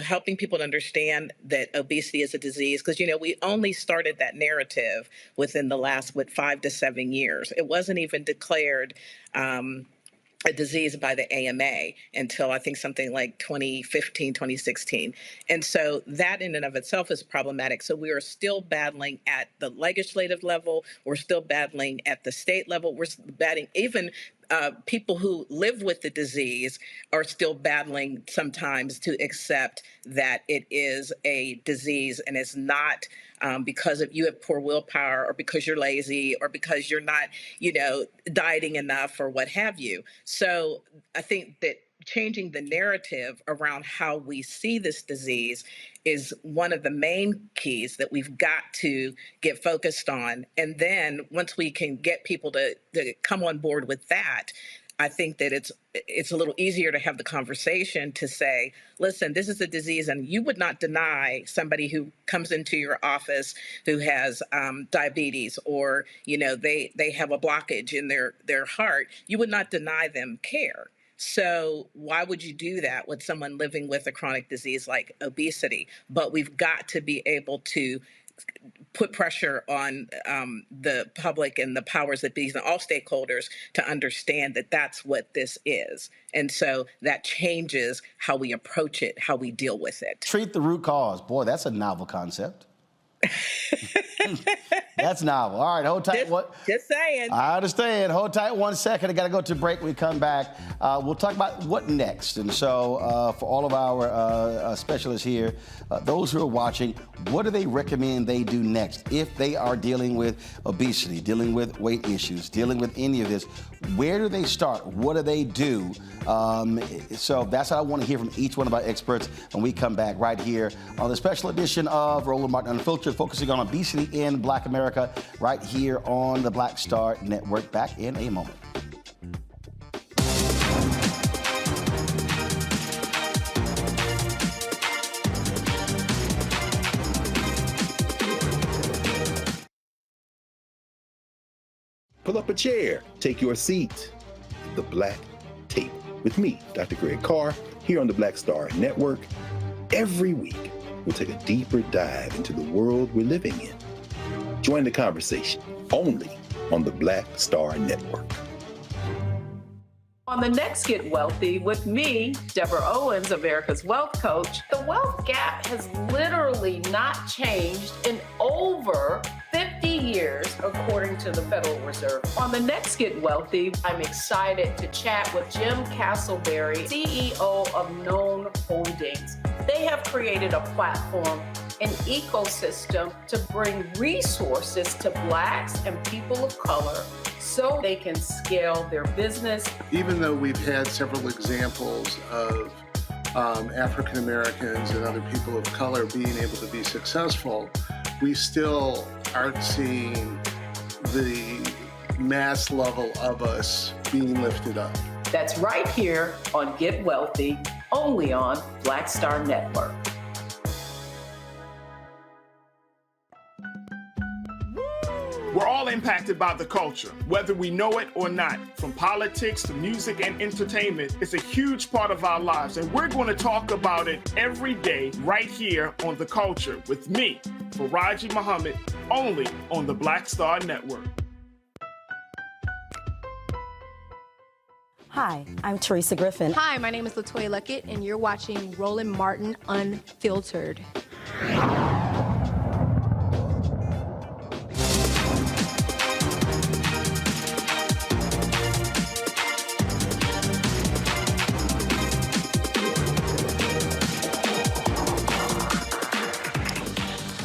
Helping people to understand that obesity is a disease, because, we only started that narrative within the last, 5 to 7 years. It wasn't even declared a disease by the AMA until I think something like 2015, 2016. And so that in and of itself is problematic. So we are still battling at the legislative level. We're still battling at the state level. We're battling even people who live with the disease are still battling sometimes to accept that it is a disease and it's not because of you have poor willpower or because you're lazy or because you're not, dieting enough or what have you. So I think that changing the narrative around how we see this disease is one of the main keys that we've got to get focused on. And then once we can get people to come on board with that, I think that it's a little easier to have the conversation to say, listen, this is a disease, and you would not deny somebody who comes into your office who has diabetes, or they have a blockage in their heart. You would not deny them care. So why would you do that with someone living with a chronic disease like obesity? But we've got to be able to put pressure on the public and the powers that be and all stakeholders to understand that that's what this is. And so that changes how we approach it, how we deal with it.
Treat the root cause. Boy, that's a novel concept. That's novel. All right, hold tight.
Just saying.
I understand. Hold tight 1 second. I got to go to break. When we come back, we'll talk about what next. And so for all of our specialists here, those who are watching, what do they recommend they do next if they are dealing with obesity, dealing with weight issues, dealing with any of this? Where do they start? What do they do? So that's what I want to hear from each one of our experts when we come back right here on the special edition of Roland Martin Unfiltered, focusing on obesity in Black America, right here on the Black Star Network. Back in a moment.
Pull up a chair, take your seat. The Black Table with me, Dr. Greg Carr, here on the Black Star Network. Every week, we'll take a deeper dive into the world we're living in. Join the conversation only on the Black Star Network.
On the next Get Wealthy with me, Deborah Owens, America's Wealth Coach, the wealth gap has literally not changed in over 50 years, according to the Federal Reserve. On the next Get Wealthy, I'm excited to chat with Jim Castleberry, CEO of Known Holdings. They have created a platform, an ecosystem to bring resources to Blacks and people of color so they can scale their business.
Even though we've had several examples of African Americans and other people of color being able to be successful, we still aren't seeing the mass level of us being lifted up.
That's right here on Get Wealthy, only on Black Star Network.
We're all impacted by the culture, whether we know it or not. From politics to music and entertainment, it's a huge part of our lives, and we're going to talk about it every day right here on The Culture with me, Faraji Muhammad, only on the Black Star Network.
Hi, I'm Teresa Griffin.
Hi, my name is LaToya Luckett, and you're watching Roland Martin Unfiltered.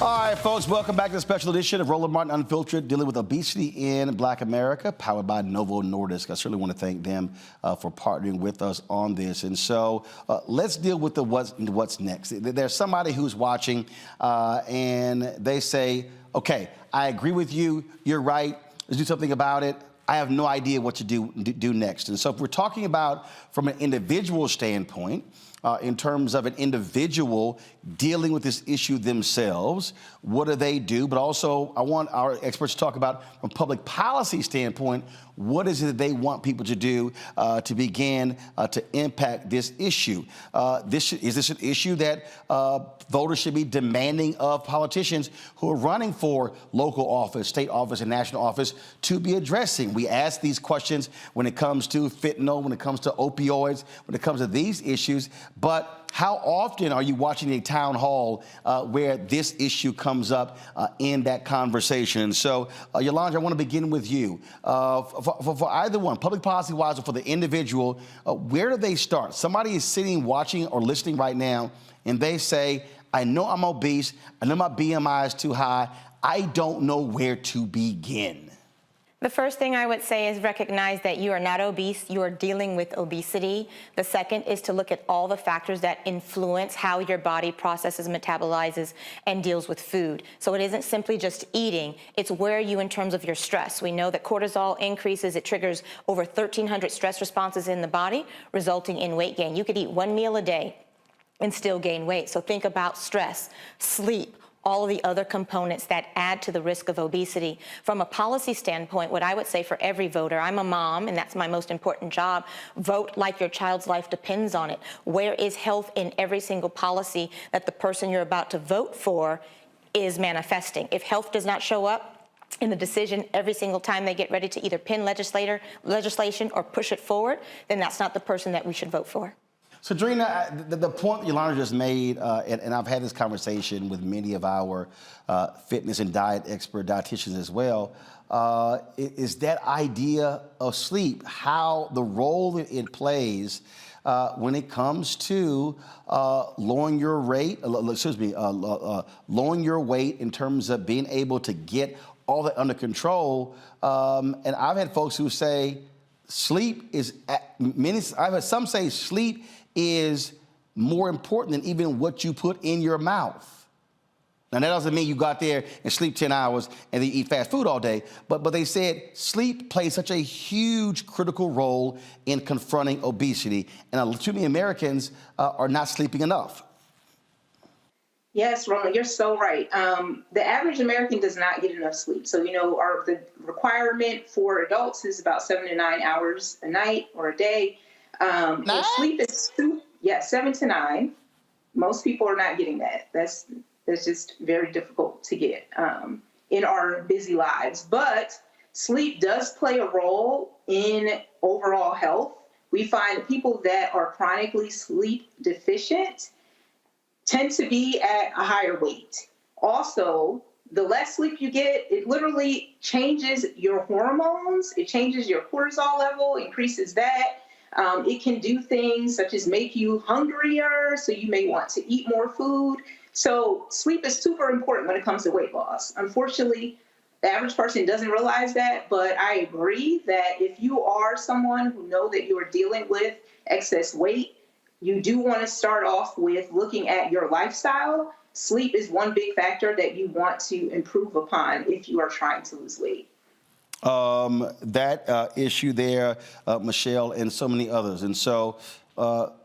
All right, folks, welcome back to the special edition of Roland Martin Unfiltered, dealing with obesity in Black America, powered by NovoNordisk. I certainly want to thank them for partnering with us on this. And so let's deal with the what's next. There's somebody who's watching and they say, okay, I agree with you. You're right. Let's do something about it. I have no idea what to do next. And so if we're talking about from an individual standpoint, in terms of an individual dealing with this issue themselves, what do they do? But also, I want our experts to talk about, from a public policy standpoint, what is it that they want people to do to begin to impact this issue? Is this an issue that voters should be demanding of politicians who are running for local office, state office, and national office to be addressing? We ask these questions when it comes to fentanyl, when it comes to opioids, when it comes to these issues. But how often are you watching a town hall where this issue comes up in that conversation? So, Yolanda, I want to begin with you. For either one, public policy-wise or for the individual, where do they start? Somebody is sitting, watching, or listening right now, and they say, I know I'm obese. I know my BMI is too high. I don't know where to begin.
The first thing I would say is recognize that you are not obese, you are dealing with obesity. The second is to look at all the factors that influence how your body processes, metabolizes, and deals with food. So it isn't simply just eating, it's where are you in terms of your stress. We know that cortisol increases, it triggers over 1,300 stress responses in the body, resulting in weight gain. You could eat one meal a day and still gain weight. So think about stress, sleep, all of the other components that add to the risk of obesity. From a policy standpoint, what I would say for every voter, I'm a mom, and that's my most important job, vote like your child's life depends on it. Where is health in every single policy that the person you're about to vote for is manifesting? If health does not show up in the decision every single time they get ready to either pin legislation or push it forward, then that's not the person that we should vote for.
So, Drina, the point Yolanda just made, and I've had this conversation with many of our fitness and diet expert dietitians as well, is that idea of sleep, how the role that it plays when it comes to lowering your rate, lowering your weight in terms of being able to get all that under control. And I've had folks who say sleep is, I've had some say sleep is more important than even what you put in your mouth. Now, that doesn't mean you go out there and sleep 10 hours and then eat fast food all day, but they said sleep plays such a huge critical role in confronting obesity, and too many Americans are not sleeping enough.
Yes, Roland, you're so right. The average American does not get enough sleep. So, the requirement for adults is about 7 to 9 hours a night or a day. And sleep is 7 to 9. Most people are not getting that. That's just very difficult to get in our busy lives. But sleep does play a role in overall health. We find people that are chronically sleep deficient tend to be at a higher weight. Also, the less sleep you get, it literally changes your hormones. It changes your cortisol level, increases that. It can do things such as make you hungrier, so you may want to eat more food. So sleep is super important when it comes to weight loss. Unfortunately, the average person doesn't realize that, but I agree that if you are someone who know that you are dealing with excess weight, you do want to start off with looking at your lifestyle. Sleep is one big factor that you want to improve upon if you are trying to lose weight.
That issue there, Michelle, and so many others. And so,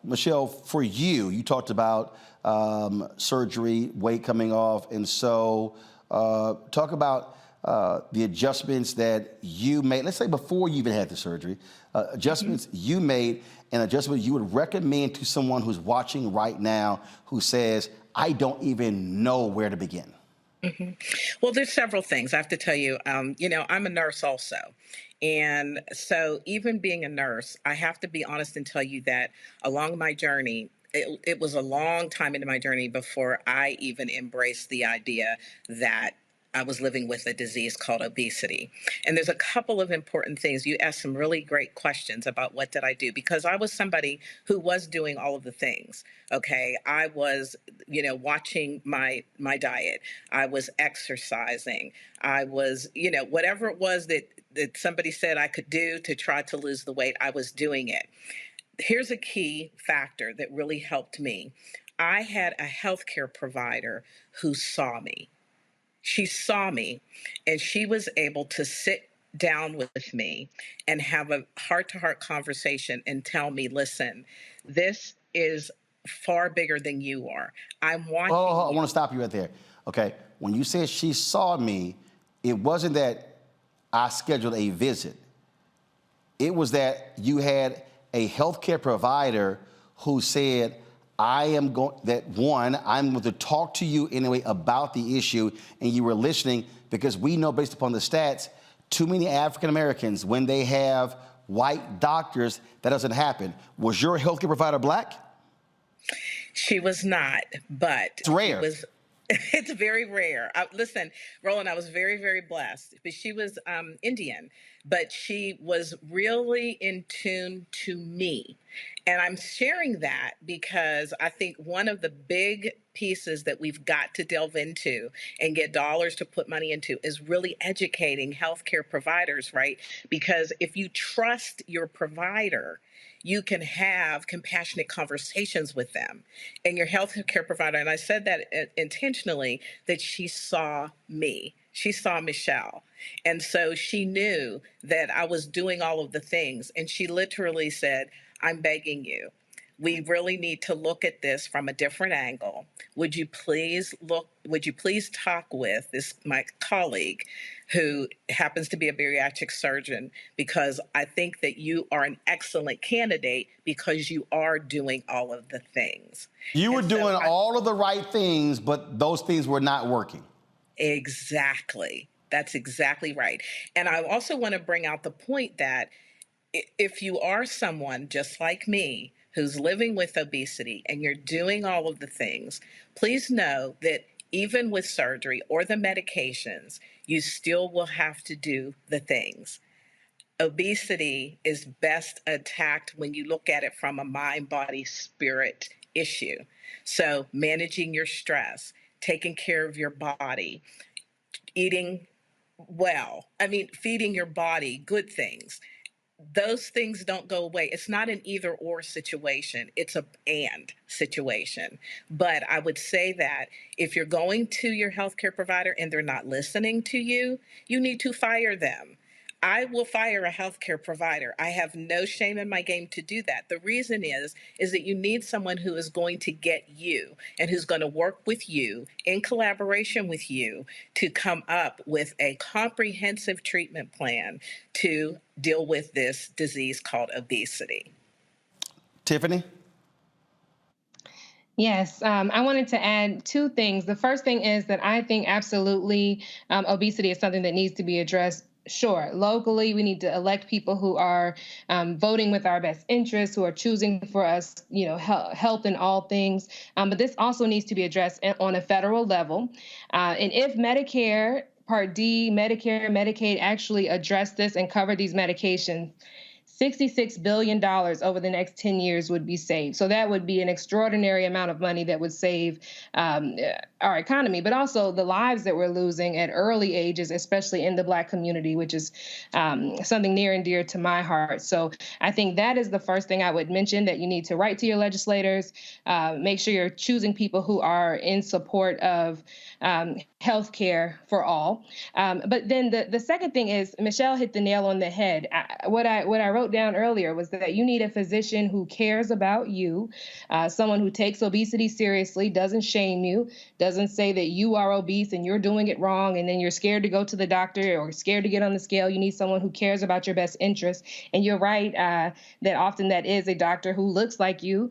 Michelle, for you talked about surgery, weight coming off. And so talk about the adjustments that you made, let's say before you even had the surgery, adjustments you made and adjustments you would recommend to someone who's watching right now who says, I don't even know where to begin.
Mm-hmm. Well, there's several things I have to tell you. I'm a nurse also. And so even being a nurse, I have to be honest and tell you that along my journey, it was a long time into my journey before I even embraced the idea that I was living with a disease called obesity. And there's a couple of important things. You asked some really great questions about what did I do, because I was somebody who was doing all of the things. Okay. I was, watching my diet. I was exercising. I was, whatever it was that somebody said I could do to try to lose the weight, I was doing it. Here's a key factor that really helped me. I had a healthcare provider who saw me. She saw me, and she was able to sit down with me and have a heart-to-heart conversation and tell me, listen, this is far bigger than you are. I'm watching.
Oh, I want to stop you right there. Okay. When you said she saw me, it wasn't that I scheduled a visit. It was that you had a healthcare provider who said, I'm going to talk to you anyway about the issue, and you were listening, because we know based upon the stats, too many African Americans, when they have white doctors, that doesn't happen. Was your healthcare provider Black?
She was not, but
it's rare.
It's very rare. Listen, Roland, I was very, very blessed, but she was Indian. but she was really in tune to me. And I'm sharing that because I think one of the big pieces that we've got to delve into and get dollars to put money into is really educating healthcare providers, right? Because if you trust your provider, you can have compassionate conversations with them. And your healthcare provider, and I said that intentionally, that she saw me. She saw Michelle. And so she knew that I was doing all of the things. And she literally said, I'm begging you. We really need to look at this from a different angle. Would you please talk with my colleague who happens to be a bariatric surgeon, because I think that you are an excellent candidate because you are doing all of the things.
You were doing all of the right things, but those things were not working.
Exactly. That's exactly right. And I also want to bring out the point that if you are someone just like me who's living with obesity and you're doing all of the things, please know that even with surgery or the medications, you still will have to do the things. Obesity is best attacked when you look at it from a mind, body, spirit issue. So managing your stress, taking care of your body, eating well, feeding your body good things. Those things don't go away. It's not an either or situation. It's a and situation. But I would say that if you're going to your healthcare provider and they're not listening to you, you need to fire them. I will fire a healthcare provider. I have no shame in my game to do that. The reason is that you need someone who is going to get you and who's going to work with you in collaboration with you to come up with a comprehensive treatment plan to deal with this disease called obesity.
Tiffany?
Yes, I wanted to add two things. The first thing is that I think absolutely obesity is something that needs to be addressed. Sure, locally, we need to elect people who are voting with our best interests, who are choosing for us, health in all things. But this also needs to be addressed on a federal level. And if Medicare, Part D, Medicare, Medicaid actually address this and cover these medications, $66 billion over the next 10 years would be saved. So that would be an extraordinary amount of money that would save our economy, but also the lives that we're losing at early ages, especially in the Black community, which is something near and dear to my heart. So I think that is the first thing I would mention, that you need to write to your legislators, make sure you're choosing people who are in support of health care for all. But then the second thing is, Michelle hit the nail on the head. What I wrote down earlier was that you need a physician who cares about you, someone who takes obesity seriously, doesn't shame you, doesn't say that you are obese and you're doing it wrong and then you're scared to go to the doctor or scared to get on the scale. You need someone who cares about your best interests. And you're right that often that is a doctor who looks like you,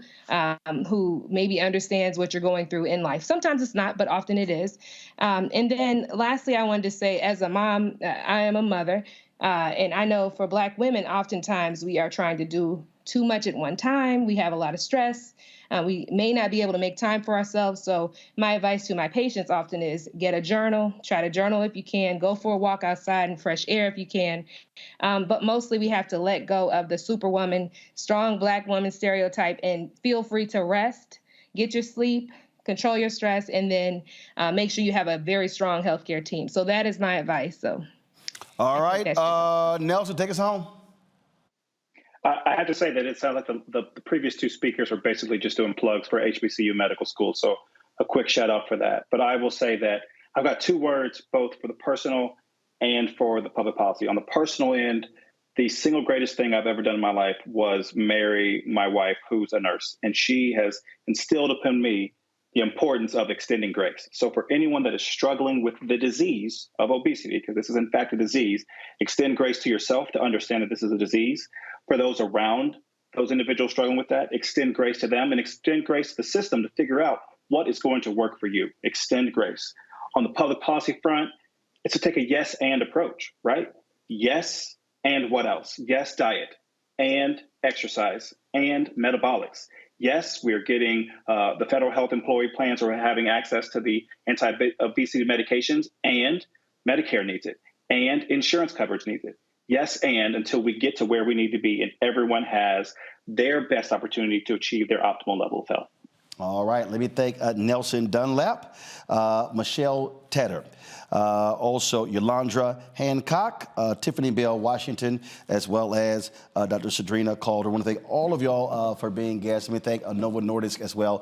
who maybe understands what you're going through in life. Sometimes it's not, but often it is. And then lastly, I wanted to say, as a mom, I am a mother. And I know for Black women, oftentimes we are trying to do too much at one time. We have a lot of stress. We may not be able to make time for ourselves. So my advice to my patients often is get a journal, try to journal if you can, go for a walk outside in fresh air if you can. But mostly we have to let go of the superwoman, strong Black woman stereotype and feel free to rest, get your sleep, control your stress, and then make sure you have a very strong healthcare team. So that is my advice. So.
All right, Nelson, take us home.
I have to say that it sounds like the previous two speakers are basically just doing plugs for HBCU Medical School. So a quick shout out for that. But I will say that I've got two words, both for the personal and for the public policy. On the personal end, the single greatest thing I've ever done in my life was marry my wife, who's a nurse. And she has instilled upon me the importance of extending grace. So for anyone that is struggling with the disease of obesity, because this is in fact a disease, extend grace to yourself to understand that this is a disease. For those around those individuals struggling with that, extend grace to them and extend grace to the system to figure out what is going to work for you. Extend grace. On the public policy front, it's to take a yes and approach, right? Yes, and what else? Yes, diet, and exercise, and metabolics. Yes, we are getting the federal health employee plans are having access to the anti-obesity medications, and Medicare needs it, and insurance coverage needs it. Yes, and until we get to where we need to be and everyone has their best opportunity to achieve their optimal level of health.
All right, let me thank Nelson Dunlap, Michelle Tedder, also Yolandra Hancock, Tiffany Bell Washington, as well as Dr. Sadrina Calder. I want to thank all of y'all for being guests. Let me thank NovoNordisk as well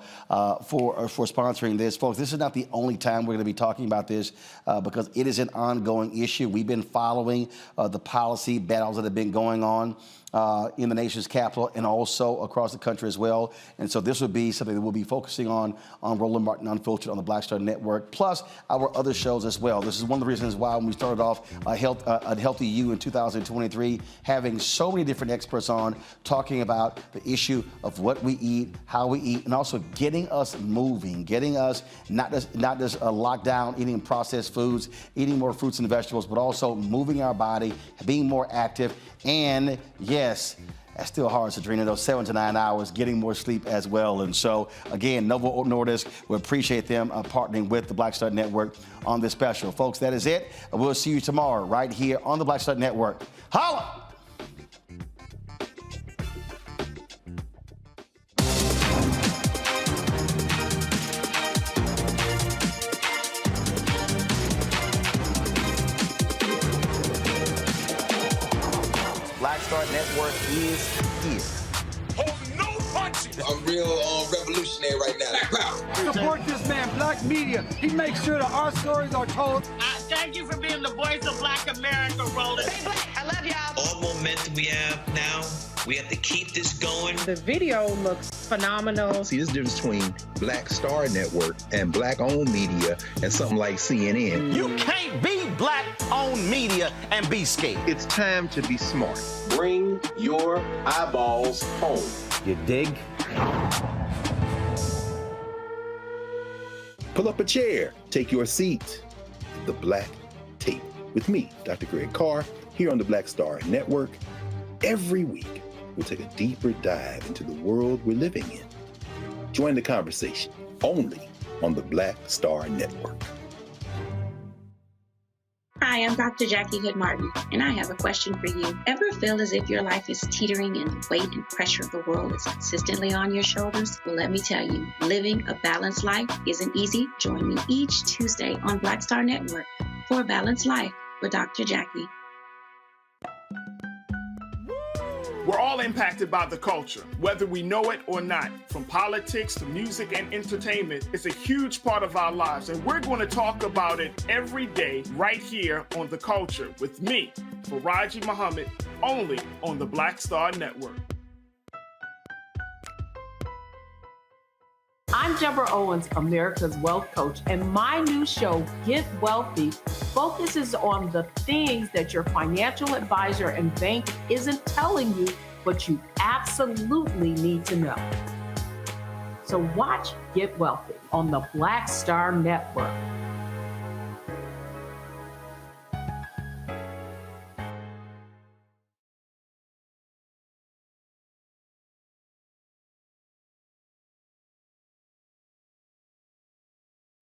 for sponsoring this. Folks, this is not the only time we're going to be talking about this because it is an ongoing issue. We've been following the policy battles that have been going on in the nation's capital and also across the country as well. And so this would be something that we'll be focusing on Roland Martin Unfiltered on the Black Star Network, plus our other shows as well. This is one of the reasons why when we started off a Healthy You in 2023, having so many different experts on talking about the issue of what we eat, how we eat, and also getting us moving, getting us not just locked down, eating processed foods, eating more fruits and vegetables, but also moving our body, being more active, and yes, that's still hard, Sadrina, those 7 to 9 hours, getting more sleep as well. And so, again, NovoNordisk, we appreciate them partnering with the Black Star Network on this special. Folks, that is it. We'll see you tomorrow right here on the Black Star Network. Holla! Black Star Network is here.
Hold no punches. I'm real revolutionary right now.
Support this man, Black Media. He makes sure that our stories are told. Thank you for being the voice of Black America, Roland.
Stay black. I love y'all.
All momentum we have now, we have to keep this going.
The video looks phenomenal.
See, there's a difference between Black Star Network and Black-owned media and something like CNN.
You can't be Black-owned media and be scared.
It's time to be smart.
Bring your eyeballs home.
You dig?
Pull up a chair, take your seat. The Black Tape with me, Dr. Greg Carr, here on the Black Star Network. Every week, we'll take a deeper dive into the world we're living in. Join the conversation only on the Black Star Network.
Hi, I'm Dr. Jackie Hood Martin, and I have a question for you. Ever feel as if your life is teetering and the weight and pressure of the world is consistently on your shoulders? Well, let me tell you, living a balanced life isn't easy. Join me each Tuesday on Black Star Network for A Balanced Life with Dr. Jackie.
We're all impacted by the culture, whether we know it or not. From politics to music and entertainment, it's a huge part of our lives, and we're going to talk about it every day right here on The Culture with me, Faraji Muhammad, only on the Black Star Network.
I'm Deborah Owens, America's Wealth Coach, and my new show, Get Wealthy, focuses on the things that your financial advisor and bank isn't telling you, but you absolutely need to know. So watch Get Wealthy on the Black Star Network.